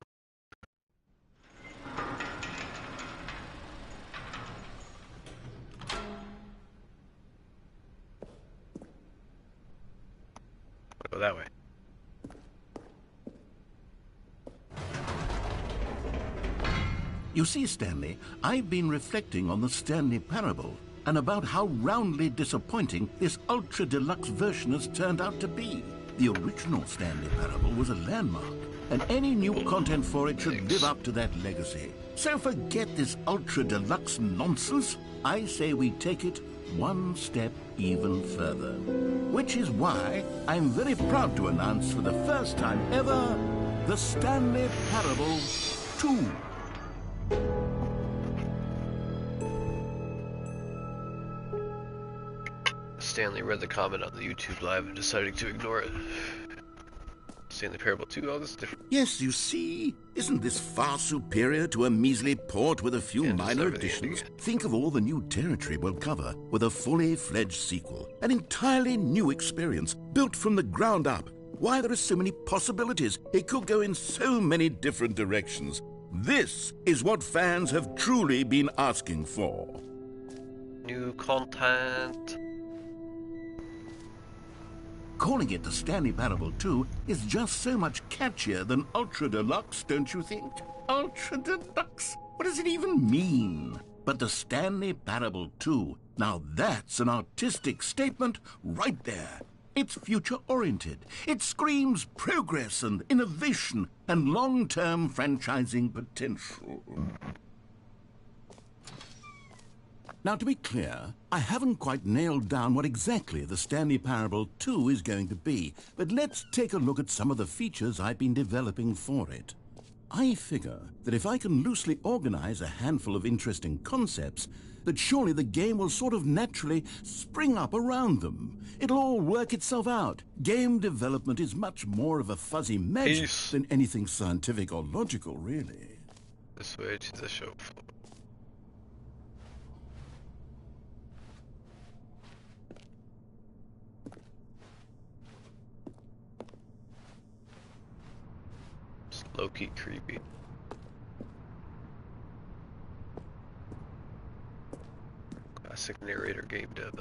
I'll go that way. You see, Stanley, I've been reflecting on the Stanley Parable and about how roundly disappointing this ultra-deluxe version has turned out to be. The original Stanley Parable was a landmark, and any new content for it should live up to that legacy. So forget this ultra-deluxe nonsense. I say we take it one step even further. Which is why I'm very proud to announce for the first time ever, the Stanley Parable 2. Stanley read the comment on the YouTube live and decided to ignore it. Stanley Parable 2, oh, this is different. Yes, you see, isn't this far superior to a measly port with a few And minor it's everything additions? again. Think of all the new territory we'll cover with a fully fledged sequel. An entirely new experience, built from the ground up. Why, there are so many possibilities. It could go in so many different directions. This is what fans have truly been asking for. New content. Calling it the Stanley Parable 2 is just so much catchier than Ultra Deluxe, don't you think? Ultra Deluxe? What does it even mean? But the Stanley Parable 2, now that's an artistic statement right there. It's future-oriented. It screams progress and innovation and long-term franchising potential. Now, to be clear, I haven't quite nailed down what exactly the Stanley Parable 2 is going to be, but let's take a look at some of the features I've been developing for it. I figure that if I can loosely organize a handful of interesting concepts, that surely the game will sort of naturally spring up around them. It'll all work itself out. Game development is much more of a fuzzy magic Peace. than anything scientific or logical, really. This way to the show floor. It's low-key creepy. Classic narrator game dev.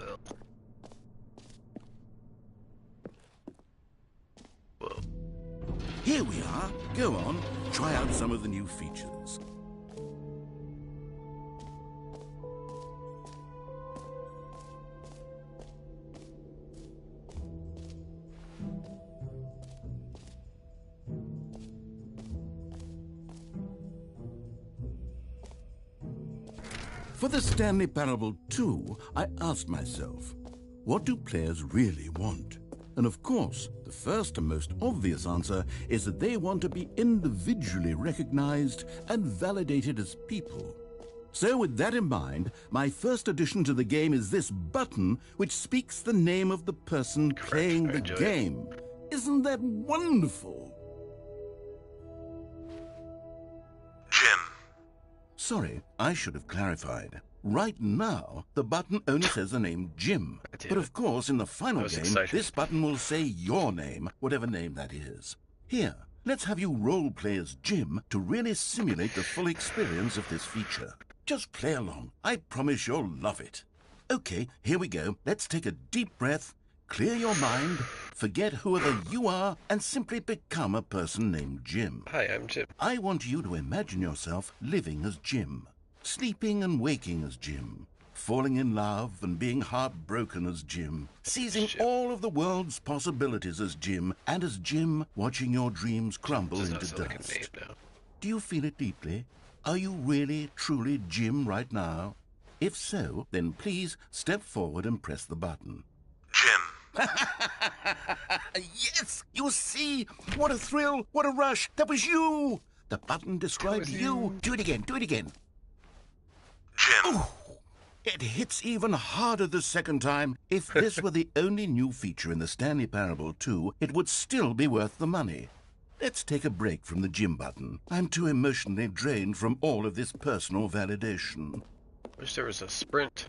Whoa. Here we are. Go on, try out some of the new features. For the Stanley Parable 2, I asked myself, what do players really want? And of course, the first and most obvious answer is that they want to be individually recognized and validated as people. So with that in mind, my first addition to the game is this button which speaks the name of the person playing the game. Isn't that wonderful? Jim. Sorry, I should have clarified. Right now, the button only says the name Jim. But of course, in the final game, this button will say your name, whatever name that is. Here, let's have you role-play as Jim to really simulate the full experience of this feature. Just play along. I promise you'll love it. Okay, here we go. Let's take a deep breath, clear your mind, forget whoever you are, and simply become a person named Jim. Hi, I'm Jim. I want you to imagine yourself living as Jim, sleeping and waking as Jim, falling in love and being heartbroken as Jim, seizing all of the world's possibilities as Jim, and as Jim, watching your dreams crumble into dust. Do you feel it deeply? Are you really, truly Jim right now? If so, then please step forward and press the button. Jim. Yes! You see? What a thrill! What a rush! That was you! The button describes you. Do it again. Do it again. Jim. Ooh, it hits even harder the second time. If this were the only new feature in the Stanley Parable 2, it would still be worth the money. Let's take a break from the Jim button. I'm too emotionally drained from all of this personal validation. Wish there was a sprint.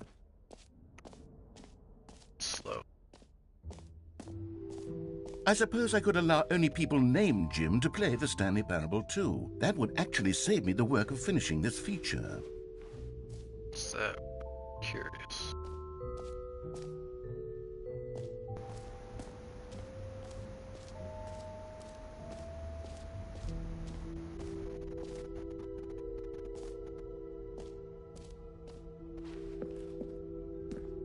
Slow. I suppose I could allow only people named Jim to play the Stanley Parable 2. That would actually save me the work of finishing this feature. What's that? Curious.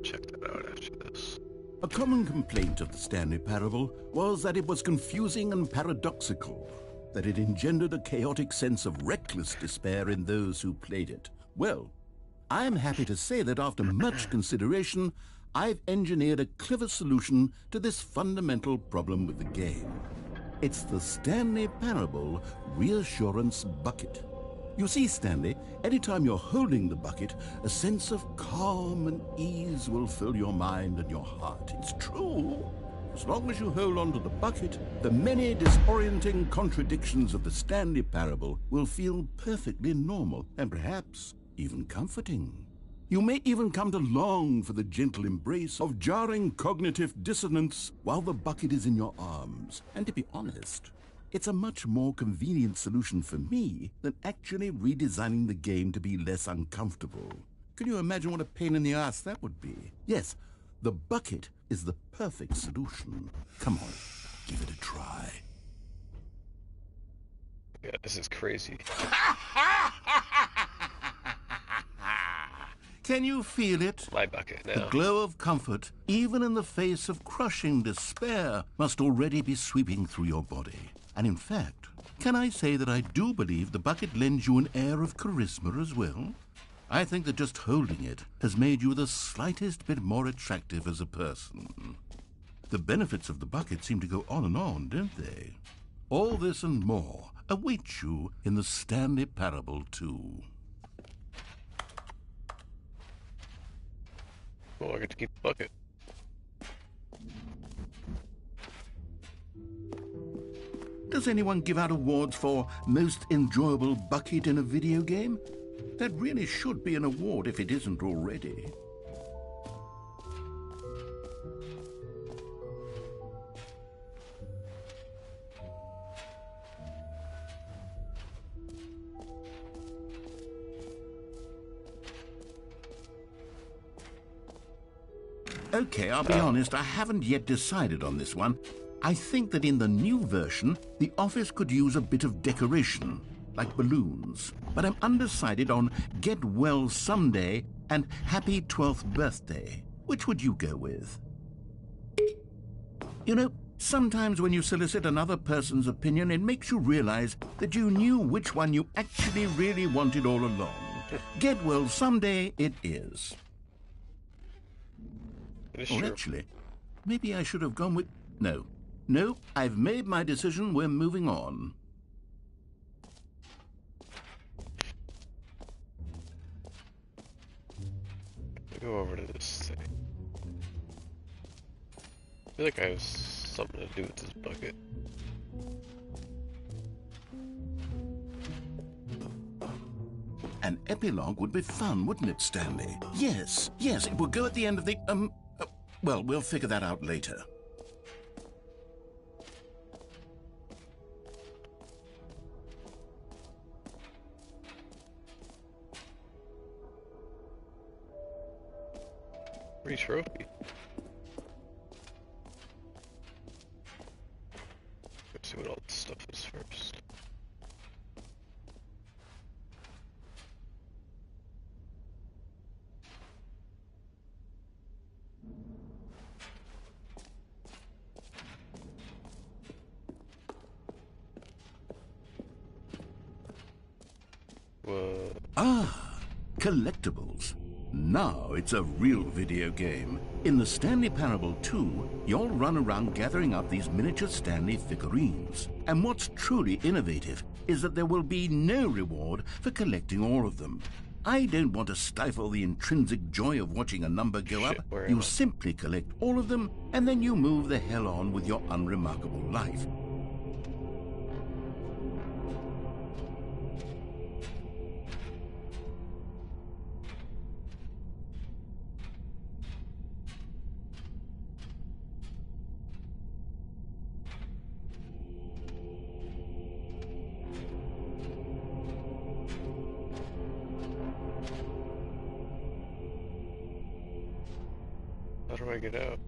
Check that out after this. A common complaint of the Stanley Parable was that it was confusing and paradoxical, that it engendered a chaotic sense of reckless despair in those who played it. Well, I'm happy to say that after much consideration, I've engineered a clever solution to this fundamental problem with the game. It's the Stanley Parable Reassurance Bucket. You see, Stanley, anytime you're holding the bucket, a sense of calm and ease will fill your mind and your heart. It's true. As long as you hold on to the bucket, the many disorienting contradictions of the Stanley Parable will feel perfectly normal and perhaps even comforting. You may even come to long for the gentle embrace of jarring cognitive dissonance while the bucket is in your arms. And to be honest, it's a much more convenient solution for me than actually redesigning the game to be less uncomfortable. Can you imagine what a pain in the ass that would be? Yes, the bucket is the perfect solution. Come on, give it a try. Yeah, this is crazy. Can you feel it? My bucket now. The glow of comfort, even in the face of crushing despair, must already be sweeping through your body. And in fact, can I say that I do believe the bucket lends you an air of charisma as well? I think that just holding it has made you the slightest bit more attractive as a person. The benefits of the bucket seem to go on, don't they? All this and more await you in the Stanley Parable 2. Well, I get to keep the bucket. Does anyone give out awards for most enjoyable bucket in a video game? That really should be an award if it isn't already. Okay, I'll be honest, I haven't yet decided on this one. I think that in the new version, the office could use a bit of decoration, like balloons. But I'm undecided on Get Well Someday and Happy 12th Birthday. Which would you go with? You know, sometimes when you solicit another person's opinion, it makes you realize that you knew which one you actually really wanted all along. Get well someday it is. It is Or true. actually, maybe I should have gone with... No. No, I've made my decision. We're moving on. Go over to this thing. I feel like I have something to do with this bucket. An epilogue would be fun, wouldn't it, Stanley? Yes, yes, it would go at the end of the... well, we'll figure that out later. Free trophy. Let's see what all this stuff is first. What? Ah, collectibles. Now it's a real video game. In the Stanley Parable 2, you'll run around gathering up these miniature Stanley figurines. And what's truly innovative is that there will be no reward for collecting all of them. I don't want to stifle the intrinsic joy of watching a number go Shit, up. where am You I? simply collect all of them, and then you move the hell on with your unremarkable life. How do I get out?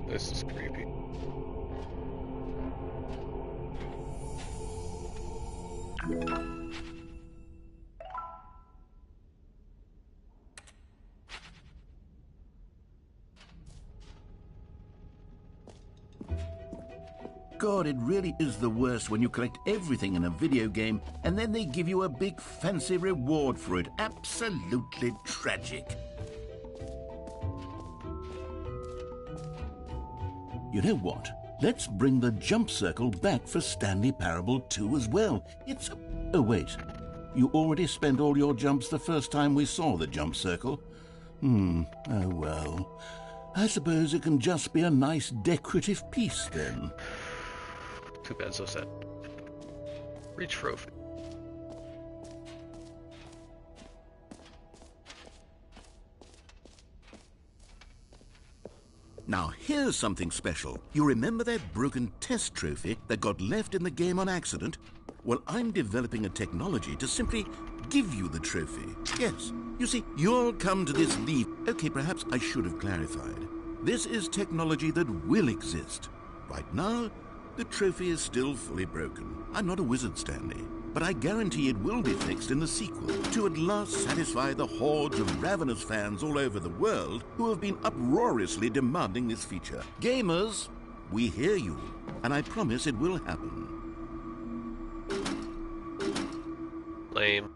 This is creepy. God, it really is the worst when you collect everything in a video game and then they give you a big fancy reward for it. Absolutely tragic. You know what? Let's bring the jump circle back for Stanley Parable 2 as well. It's... Oh, wait. You already spent all your jumps the first time we saw the jump circle? Oh, well. I suppose it can just be a nice decorative piece, then. Too bad, so sad. Free trophy. Now, here's something special. You remember that broken test trophy that got left in the game on accident? Well, I'm developing a technology to simply give you the trophy. Yes. You see, you'll come to this leave. Okay, perhaps I should have clarified. This is technology that will exist. Right now, the trophy is still fully broken. I'm not a wizard, Stanley, but I guarantee it will be fixed in the sequel to at last satisfy the hordes of ravenous fans all over the world who have been uproariously demanding this feature. Gamers, we hear you, and I promise it will happen. Lame.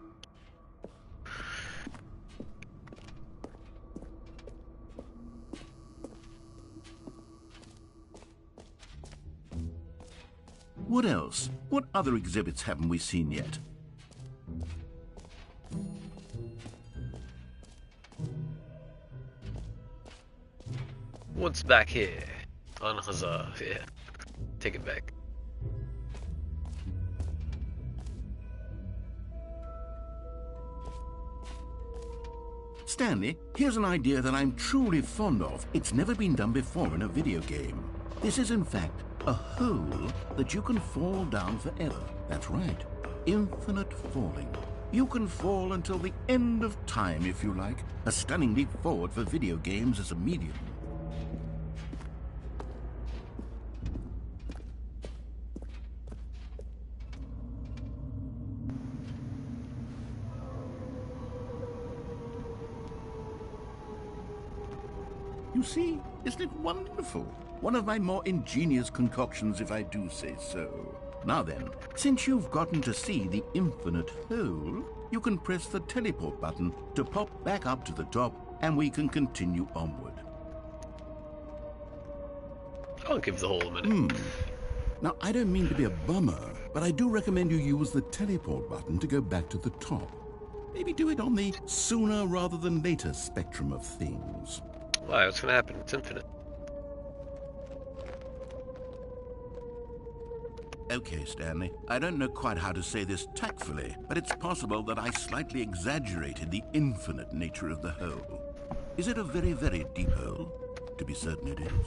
What else? What other exhibits haven't we seen yet? What's back here? On Huzzah, yeah. Take it back. Stanley, here's an idea that I'm truly fond of. It's never been done before in a video game. This is, in fact, a hole that you can fall down forever. That's right. Infinite falling. You can fall until the end of time if you like. A stunning leap forward for video games as a medium. You see, isn't it wonderful? One of my more ingenious concoctions, if I do say so. Now then, since you've gotten to see the infinite hole, you can press the teleport button to pop back up to the top, and we can continue onward. I'll give the whole a minute. Now, I don't mean to be a bummer, but I do recommend you use the teleport button to go back to the top. Maybe do it on the sooner rather than later spectrum of things. Why? What's gonna happen? It's infinite. Okay, Stanley, I don't know quite how to say this tactfully, but it's possible that I slightly exaggerated the infinite nature of the hole. Is it a very, very deep hole? To be certain it is.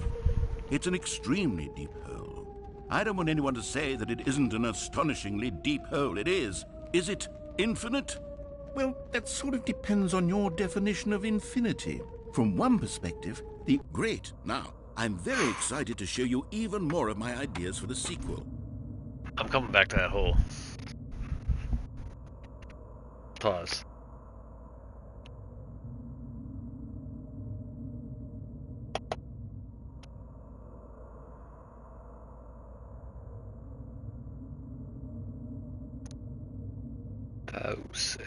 It's an extremely deep hole. I don't want anyone to say that it isn't an astonishingly deep hole. It is. Is it infinite? Well, that sort of depends on your definition of infinity. From one perspective, Great. Now, I'm very excited to show you even more of my ideas for the sequel. I'm coming back to that hole. Pause. Pause.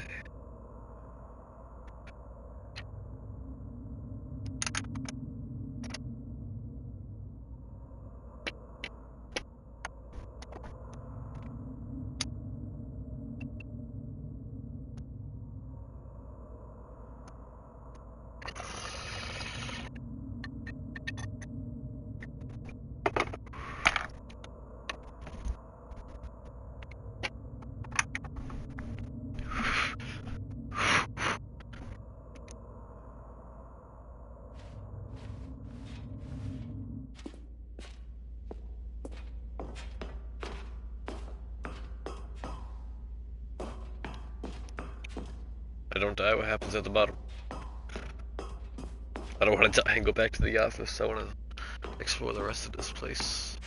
I don't die, what happens at the bottom? I don't want to die and go back to the office. I want to explore the rest of this place.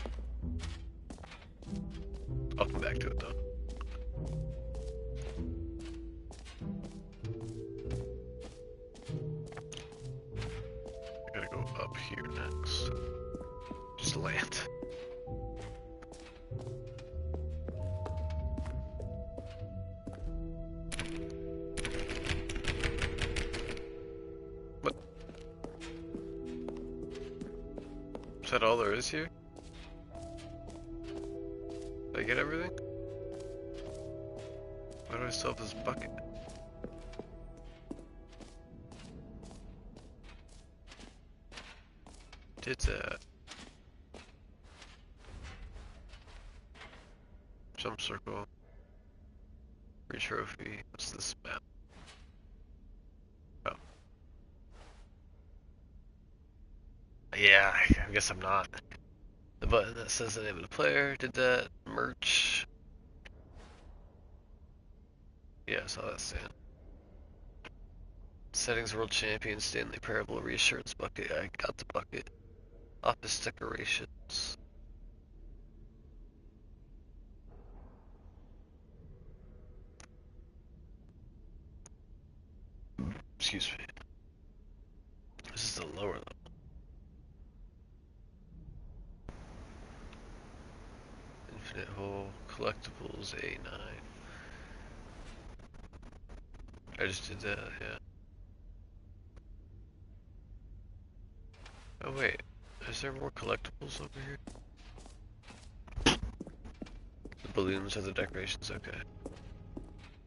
I'll come back to it though. I gotta go up here next. Just land. What? Is that all there is here? Did I get everything? Why do I still have this bucket? Did that. Jump circle. Free trophy. What's this map? Oh. Yeah, I guess I'm not. The button that says the name of the player, did that. Merch. Yeah, I saw that stand. Settings World Champion, Stanley Parable, Reassurance Bucket. I got the bucket. Office decorations. Excuse me. This is the lower level. Infinite Hole, Collectibles, A9. I just did that, yeah. Oh wait, is there more collectibles over here? The balloons are the decorations, okay.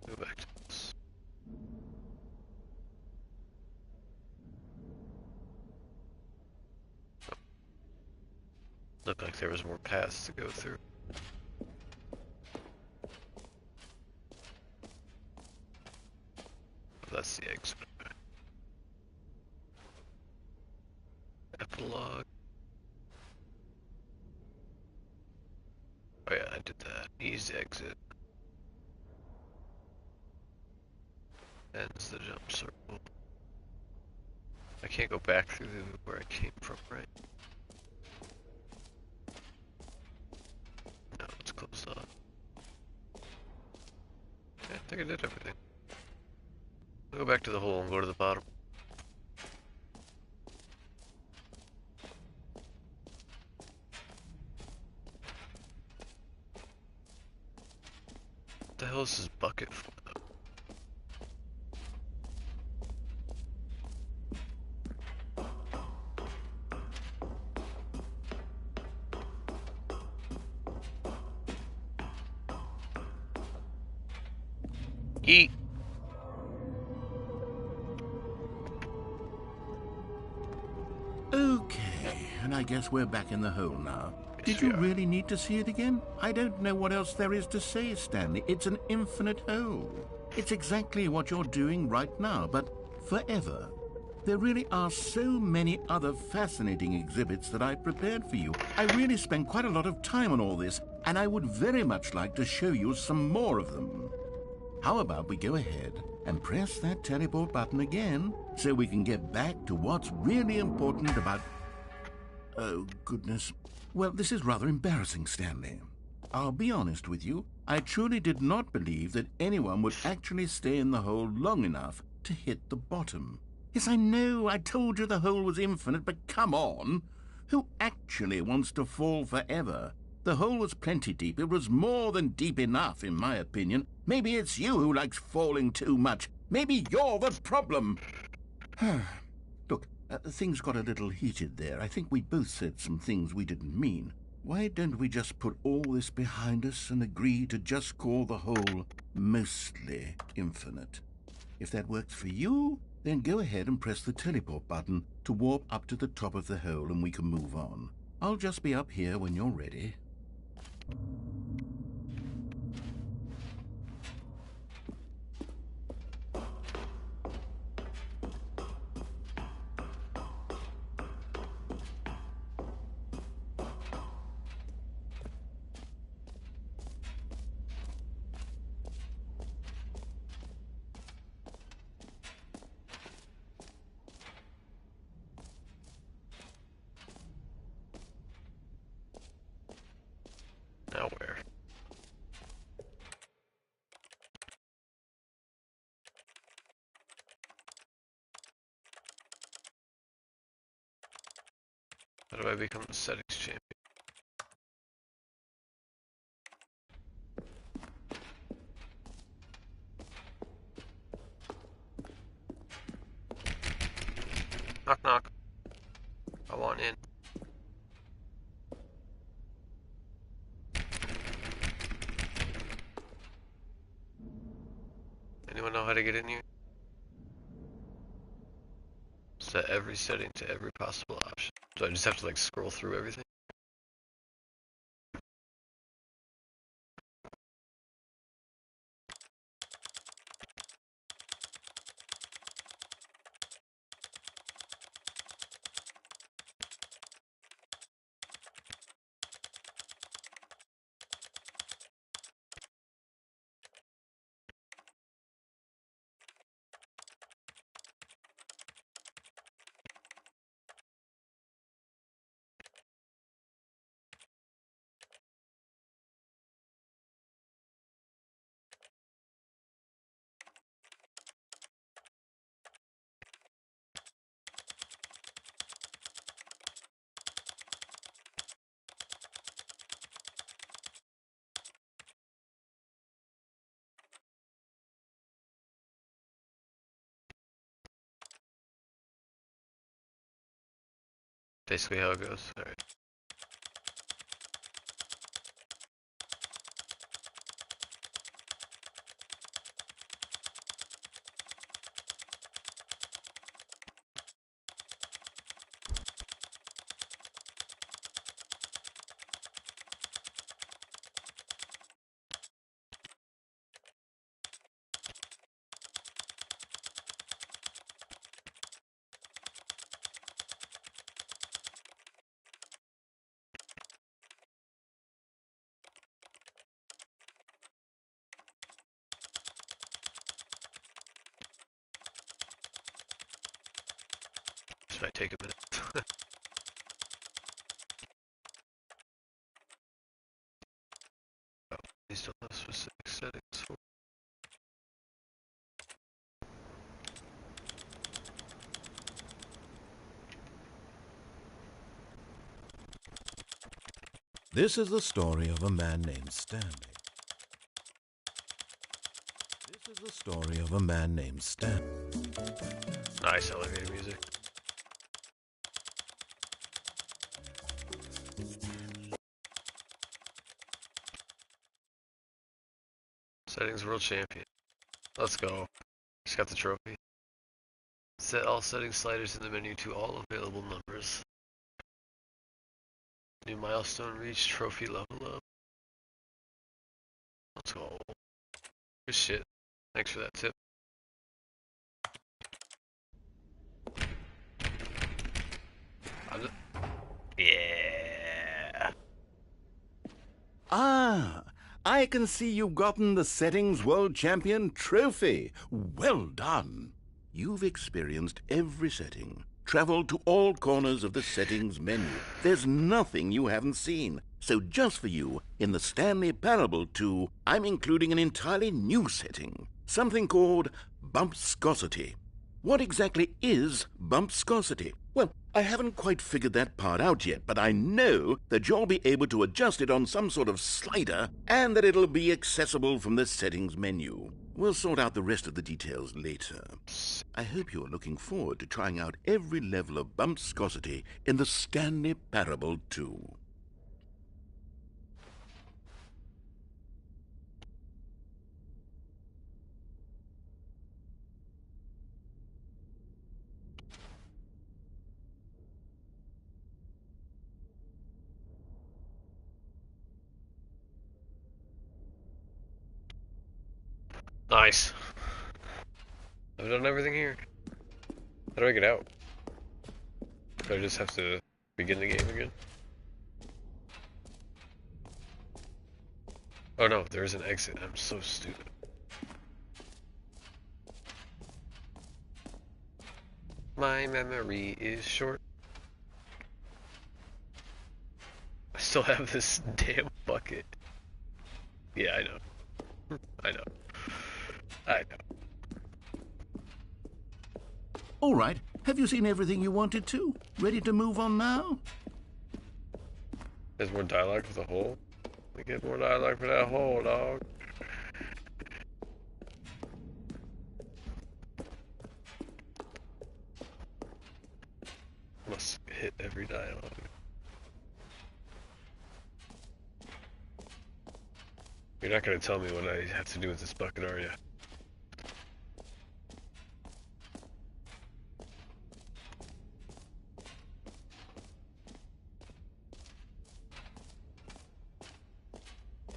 Go back to this. Oh. Looked like there was more paths to go through. That's the exit. Epilogue. Oh yeah, I did that. Easy exit. ends the jump circle. I can't go back through where I came from, right? No, it's closed off. Yeah, I think I did everything. I'll go back to the hole and go to the bottom. What the hell is this bucket for, though? Eat! Okay, and I guess we're back in the hole now. Yes, Did we you are. really need to see it again? I don't know what else there is to say, Stanley. It's an infinite hole. It's exactly what you're doing right now, but forever. There really are so many other fascinating exhibits that I prepared for you. I really spent quite a lot of time on all this, and I would very much like to show you some more of them. How about we go ahead and press that teleport button again so we can get back to what's really important about... Oh, goodness. Well, this is rather embarrassing, Stanley. I'll be honest with you. I truly did not believe that anyone would actually stay in the hole long enough to hit the bottom. Yes, I know, I told you the hole was infinite, but come on. Who actually wants to fall forever? The hole was plenty deep. It was more than deep enough, in my opinion. Maybe it's you who likes falling too much. Maybe you're the problem. Look, things got a little heated there. I think we both said some things we didn't mean. Why don't we just put all this behind us and agree to just call the hole mostly infinite? If that works for you, then go ahead and press the teleport button to warp up to the top of the hole and we can move on. I'll just be up here when you're ready. Now where? How do I become the settings champion? Knock knock. I want in. Anyone know how to get in here? Set every setting to every possible option. So I just have to like scroll through everything? Basically how it goes. Alright. This might take a minute. Oh, these don't have specific settings for. This is the story of a man named Stanley. This is the story of a man named Stanley. Nice elevator music. Settings world champion. Let's go. Just got the trophy. Set all settings sliders in the menu to all available numbers. New milestone reached, trophy level up. Let's go. Good shit. Thanks for that tip. Yeah. Ah, I can see you've gotten the Settings World Champion trophy. Well done. You've experienced every setting, traveled to all corners of the settings menu. There's nothing you haven't seen. So just for you, in the Stanley Parable 2, I'm including an entirely new setting, something called bumpscosity. What exactly is bumpscosity? Well, I haven't quite figured that part out yet, but I know that you'll be able to adjust it on some sort of slider and that it'll be accessible from the settings menu. We'll sort out the rest of the details later. I hope you're looking forward to trying out every level of bumpscosity in the Stanley Parable 2. Nice. I've done everything here. How do I get out? Do I just have to begin the game again? Oh no, there is an exit. I'm so stupid. My memory is short. I still have this damn bucket. Yeah, I know. I know. I know. All right, have you seen everything you wanted to? Ready to move on now? There's more dialogue for the hole. We get more dialogue for that hole, dog. Must hit every dialogue. You're not gonna tell me what I have to do with this bucket, are you?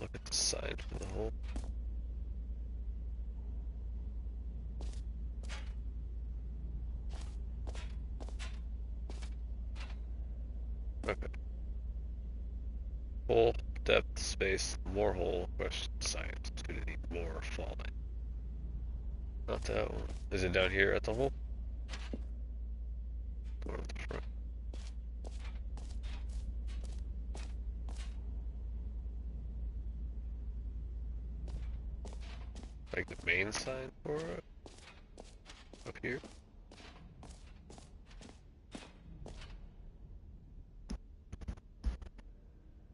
Look at the side for the hole. Okay. Hole, depth, space, more hole, question, science, opportunity, more falling. Not that one. Is it down here at the hole? Going to the front. Like the main sign for it? Up here?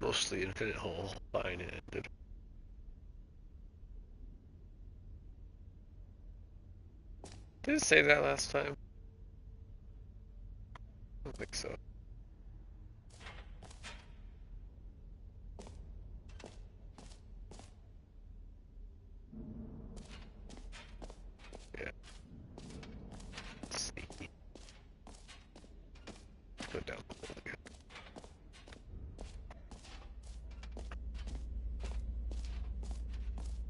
Mostly infinite hole, fine ended. Did it say that last time? I don't think so. Yeah. Let's see. Go down the hole again.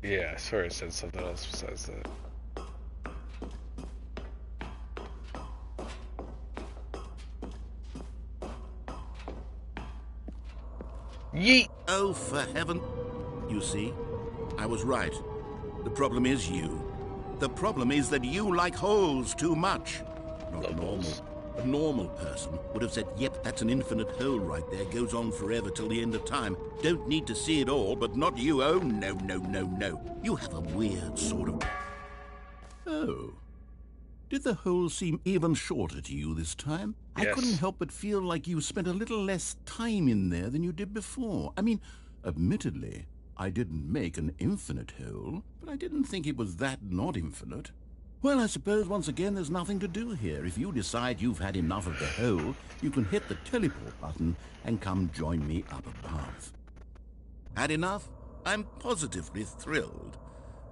Yeah, I swear it said something else besides that. Yeet! Oh, for heaven. You see, I was right. The problem is you. The problem is that you like holes too much. Not Love normal. holes. A normal person would have said, yep, that's an infinite hole right there, goes on forever till the end of time. Don't need to see it all, but not you. Oh, no, no, no, no. You have a weird sort of... Oh. Did the hole seem even shorter to you this time? Yes. I couldn't help but feel like you spent a little less time in there than you did before. I mean, admittedly, I didn't make an infinite hole, but I didn't think it was that not infinite. Well, I suppose once again there's nothing to do here. If you decide you've had enough of the hole, you can hit the teleport button and come join me up above. Had enough? I'm positively thrilled.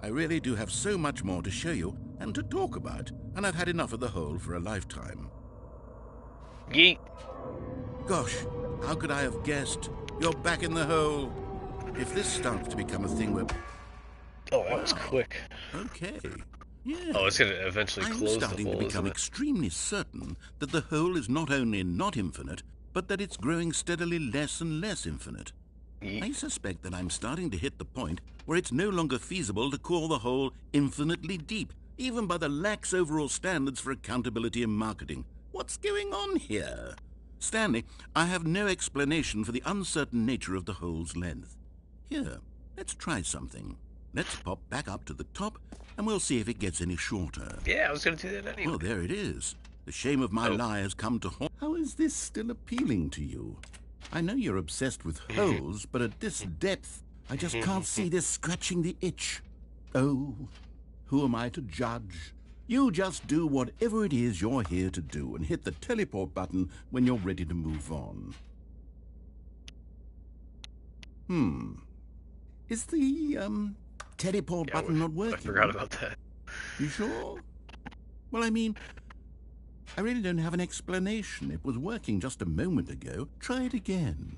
I really do have so much more to show you and to talk about, and I've had enough of the hole for a lifetime. Yeet. Gosh, how could I have guessed? You're back in the hole. If this starts to become a thing where... Oh, that was quick. Okay. Yeah. Oh, it's gonna eventually I'm close the starting hole, to become isn't it? extremely certain that the hole is not only not infinite, but that it's growing steadily less and less infinite. Yeet. I suspect that I'm starting to hit the point where it's no longer feasible to call the hole infinitely deep, even by the lax overall standards for accountability in marketing. What's going on here? Stanley, I have no explanation for the uncertain nature of the hole's length. Here, let's try something. Let's pop back up to the top, and we'll see if it gets any shorter. Yeah, I was gonna do that anyway. Well, there it is. The shame of my lie has come to haunt. How is this still appealing to you? I know you're obsessed with holes, but at this depth, I just can't see this scratching the itch. Oh, who am I to judge? You just do whatever it is you're here to do and hit the teleport button when you're ready to move on. Is the, teleport button not working? I forgot about that. You sure? Well, I mean, I really don't have an explanation. It was working just a moment ago. Try it again.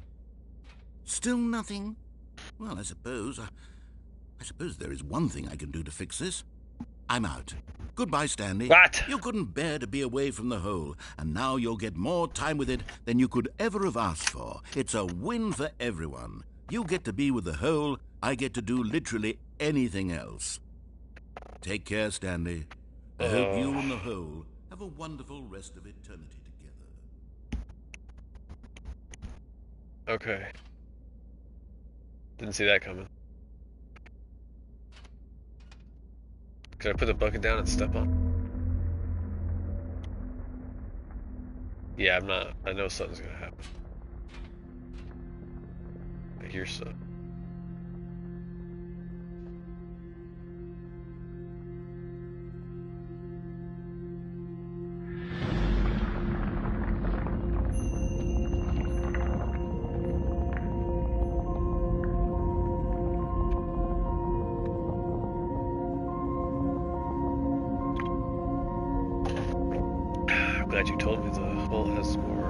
Still nothing? Well, I suppose there is one thing I can do to fix this. I'm out. Goodbye, Stanley. What? You couldn't bear to be away from the hole, and now you'll get more time with it than you could ever have asked for. It's a win for everyone. You get to be with the hole, I get to do literally anything else. Take care, Stanley. I hope you and the hole have a wonderful rest of eternity together. Okay. Didn't see that coming. Can I put the bucket down and step on? Yeah, I'm not. I know something's gonna happen. I hear something. I'm glad you told me the hole has more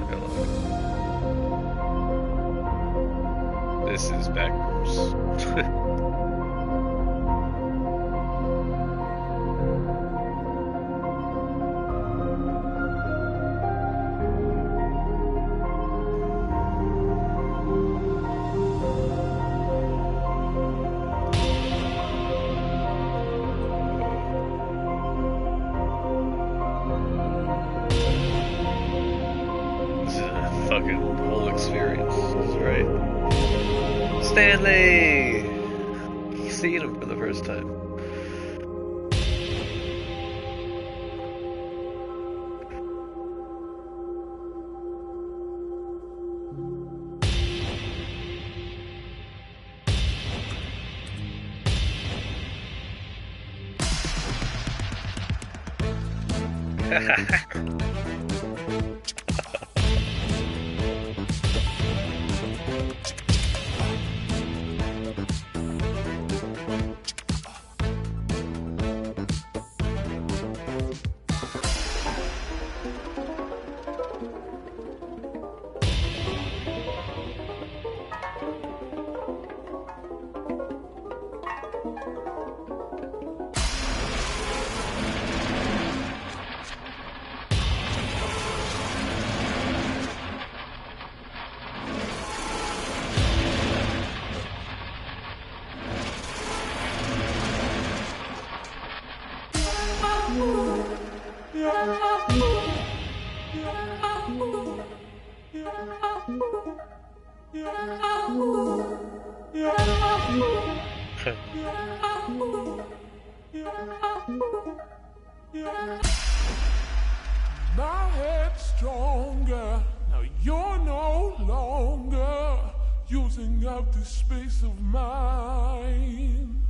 dialogue. This is backwards. This is a fucking whole experience. That's right. Stanley! Seeing him for the first time. My head's stronger. Now you're no longer using up the space of mine.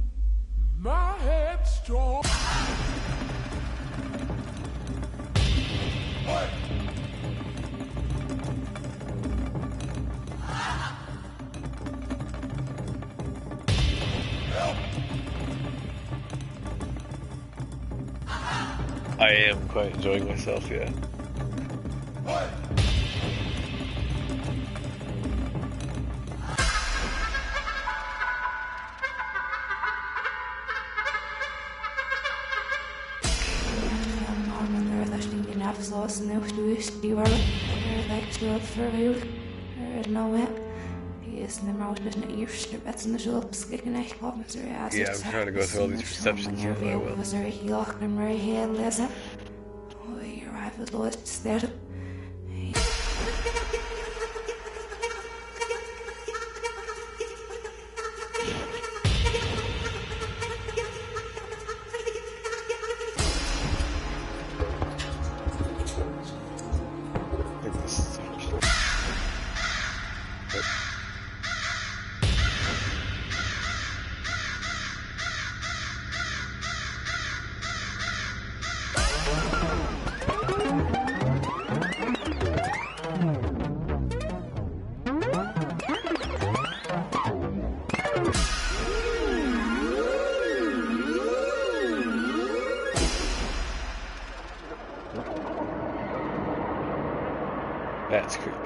My head's strong. What? I am quite enjoying myself, yeah. What? Afsluiten nu gestuurd, die waren gestuurd verhuurd. Nou hè, die is nummer uit de eerste wedstrijd zullen beschikken echt wat met zijn reacties. Yeah, I'm trying to go through all these perceptions, so I will. Was er heel erg nummer heel lezen. Oh, hier hebben we het sterren. That's creepy.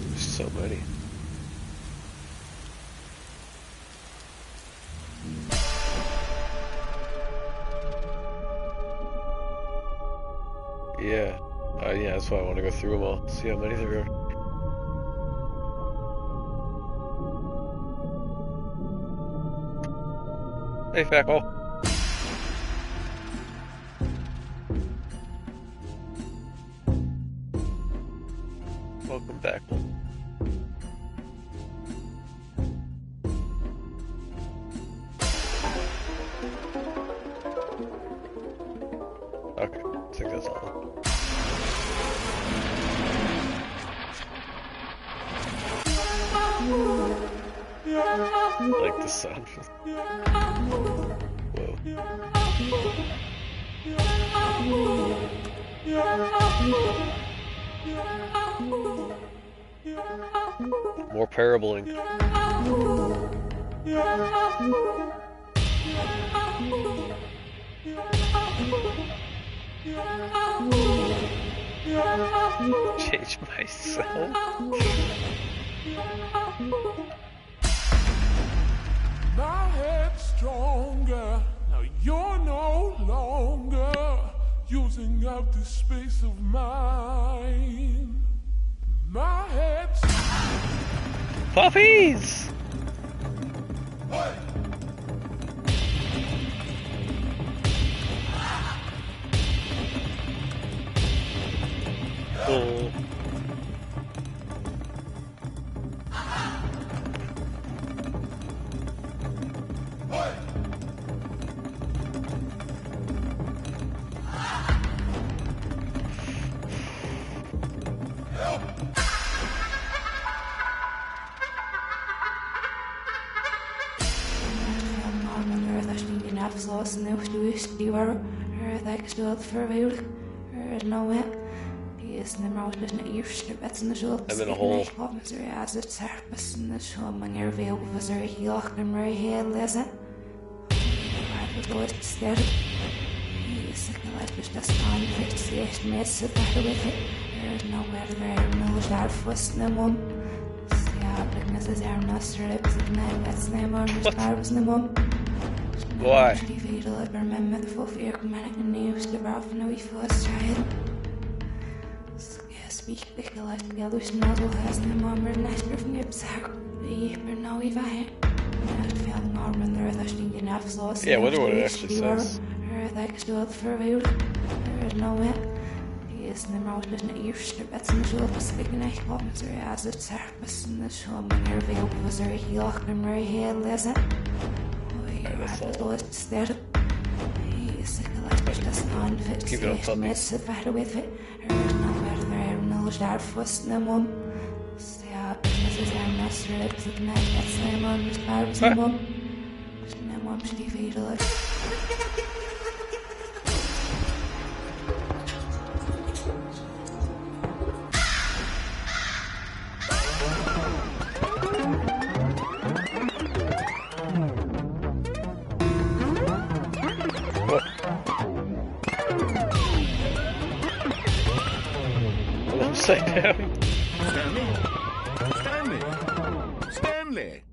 There's so many. Yeah. Yeah, that's why I want to go through them all. See how many there are. Hey, Fackle. Welcome back. Okay, I think that's all. I like the sound. Whoa. More parabling. Change myself. My head's stronger. Now you're no longer using up the space of mine. My head's... Puppies! What? Oh. Afsluiten nu gestuurd, die waren gestuurd verhuurd. Nou hè, die is nummer uit de eerste wedstrijd zullen beschikken wat met zijn reacties. Het is zo manier veel was er heel erg nummer heel lezen. Hebben we het sterren. Hier is het gelijk dus dat staan het slecht mensen daar with it. Nou werden er nou daar vast naar mom. Ja, ik mis het er nou strips ik nee dat nee maar daar was naar mom. Why? Die vedel ik remember the full fear coming in the news the rough no we first tried. Yes, speak the life together, snuggle has no mummer, nice from your sack. The but now we've a hand. Found arm and there is stinking half sauce. Yeah, I wonder what it actually says. Like still for a there is no way. He is in the mouse, but not ears, the bets in the show, speaking of problems, or as it's surface in the show, when your veil was there, he locked him right here, listen. Oh, you're at the lowest step. He is sick of life, but that's not fit. Keep it on puppy. It's a fight with it. There is no better, there is no start for the mum. Stay up, this is our master lips at night, that's the mum, just barbs the mum. Just no mum, she feed a Upside down. Stanley!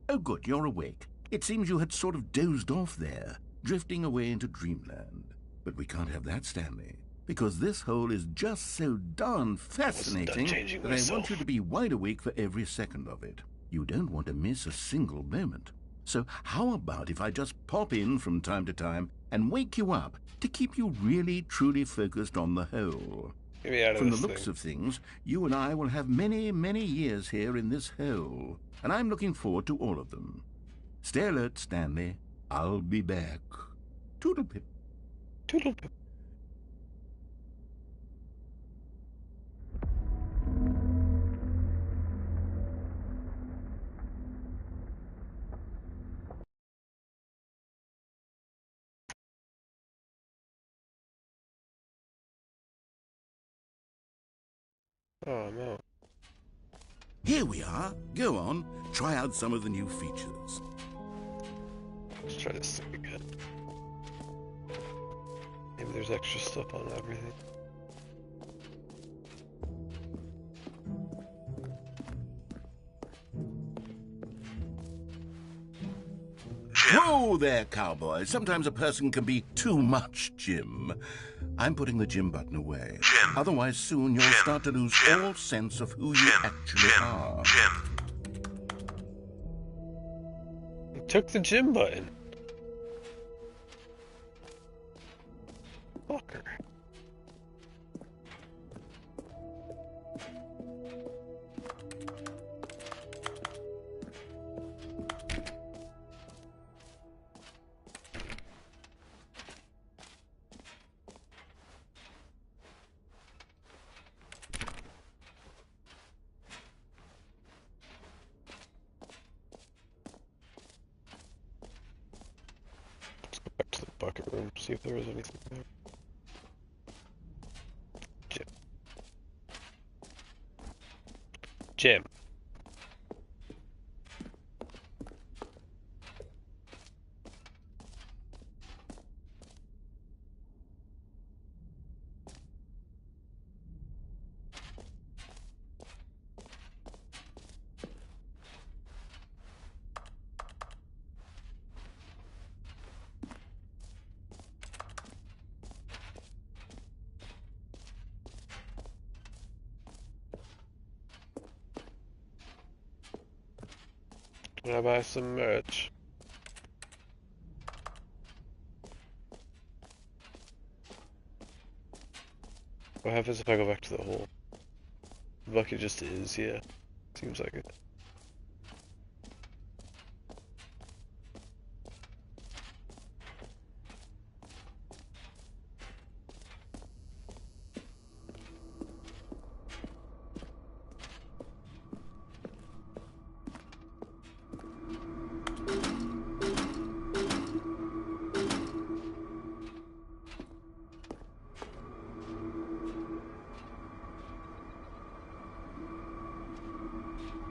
Oh good, you're awake. It seems you had sort of dozed off there, drifting away into dreamland. But we can't have that, Stanley, because this hole is just so darn fascinating that I want you to be wide awake for every second of it. You don't want to miss a single moment. So how about if I just pop in from time to time and wake you up to keep you really, truly focused on the hole? From the looks of things, you and I will have many, many years here in this hole, and I'm looking forward to all of them. Stay alert, Stanley. I'll be back. Toodlepip. Toodlepip. Oh no. Here we are. Go on. Try out some of the new features. Let's try this thing again. Maybe there's extra stuff on everything. Whoa there, cowboy. Sometimes a person can be too much, Jim. I'm putting the Jim button away. Jim. Otherwise, soon you'll start to lose all sense of who you actually are. He took the Jim button. Fucker. Back to the bucket room, see if there is anything there. Jim. Jim. Can I buy some merch? What happens if I go back to the hole? The bucket just is, yeah. Seems like it.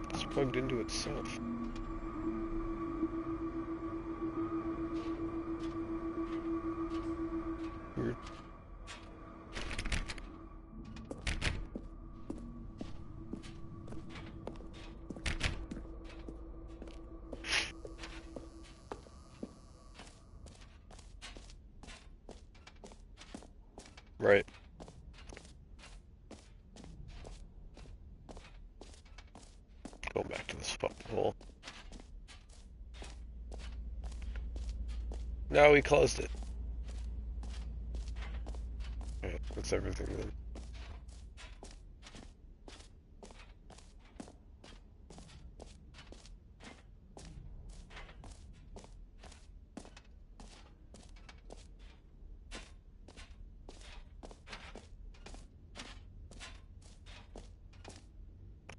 It's plugged into itself. Weird. Right. No, we closed it. Alright, that's everything then.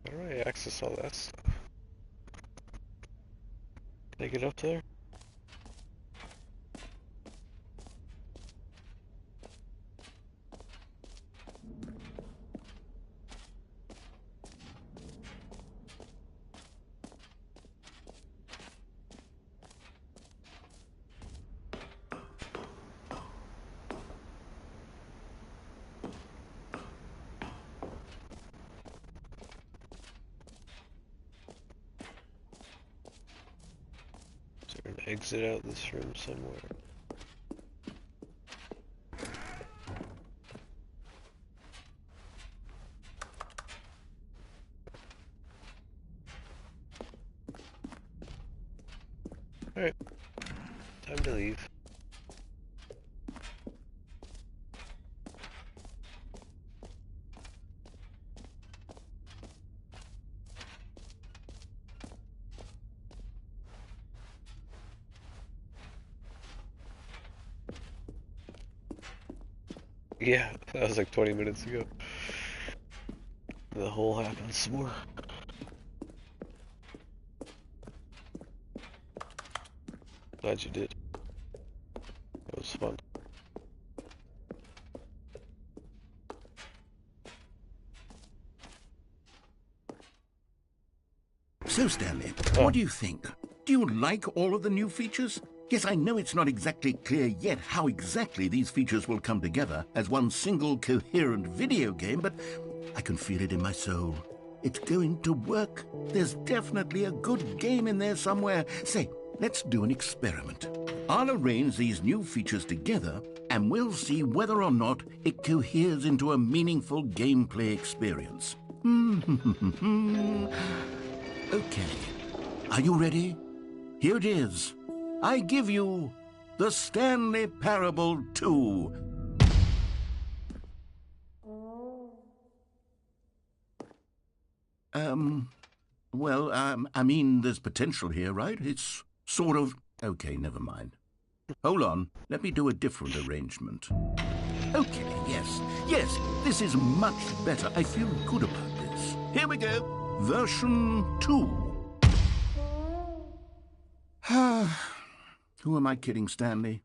How do I access all that stuff? Can I get up there? Is there an exit out this room somewhere? Alright, time to leave. Yeah, that was like 20 minutes ago. The hole happens some more. Glad you did. It was fun. So, Stanley, what do you think? Do you like all of the new features? Yes, I know it's not exactly clear yet how exactly these features will come together as one single coherent video game, but I can feel it in my soul. It's going to work. There's definitely a good game in there somewhere. Say, let's do an experiment. I'll arrange these new features together, and we'll see whether or not it coheres into a meaningful gameplay experience. Okay. Are you ready? Here it is. I give you the Stanley Parable 2. I mean, there's potential here, right? It's sort of... Okay, never mind. Hold on. Let me do a different arrangement. Okay, yes, this is much better. I feel good about this. Here we go. Version 2. Who am I kidding, Stanley?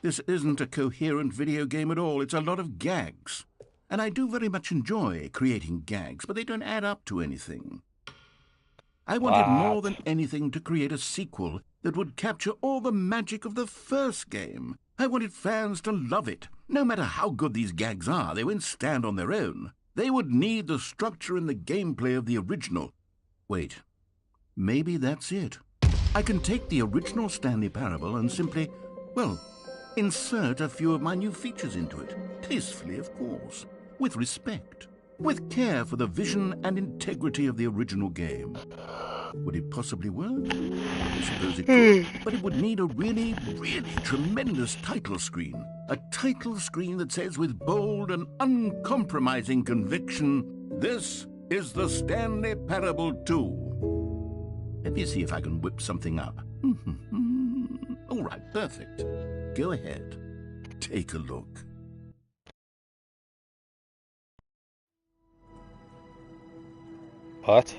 This isn't a coherent video game at all. It's a lot of gags. And I do very much enjoy creating gags, but they don't add up to anything. I wanted more than anything to create a sequel that would capture all the magic of the first game. I wanted fans to love it. No matter how good these gags are, they won't stand on their own. They would need the structure and the gameplay of the original. Wait, maybe that's it. I can take the original Stanley Parable and simply, well, insert a few of my new features into it. Tastefully, of course. With respect. With care for the vision and integrity of the original game. Would it possibly work? I suppose it could, but it would need a really, really tremendous title screen. A title screen that says with bold and uncompromising conviction, "This is the Stanley Parable 2." Let me see if I can whip something up. All right, perfect. Go ahead. Take a look. What?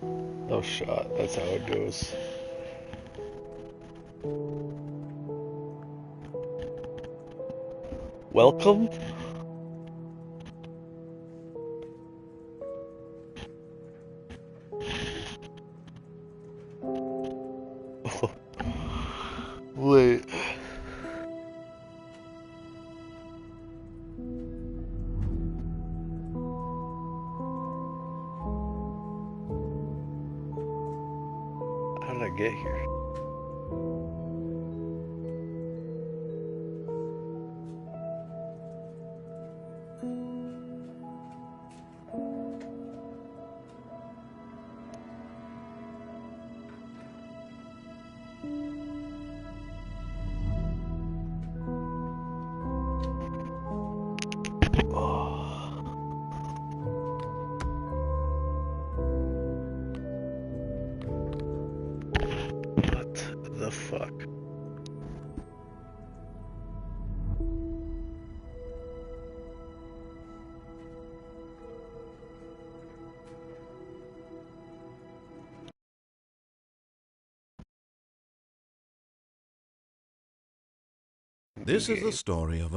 No shot, that's how it goes. Welcome? Wait. How did I get here? fuck? This is the story of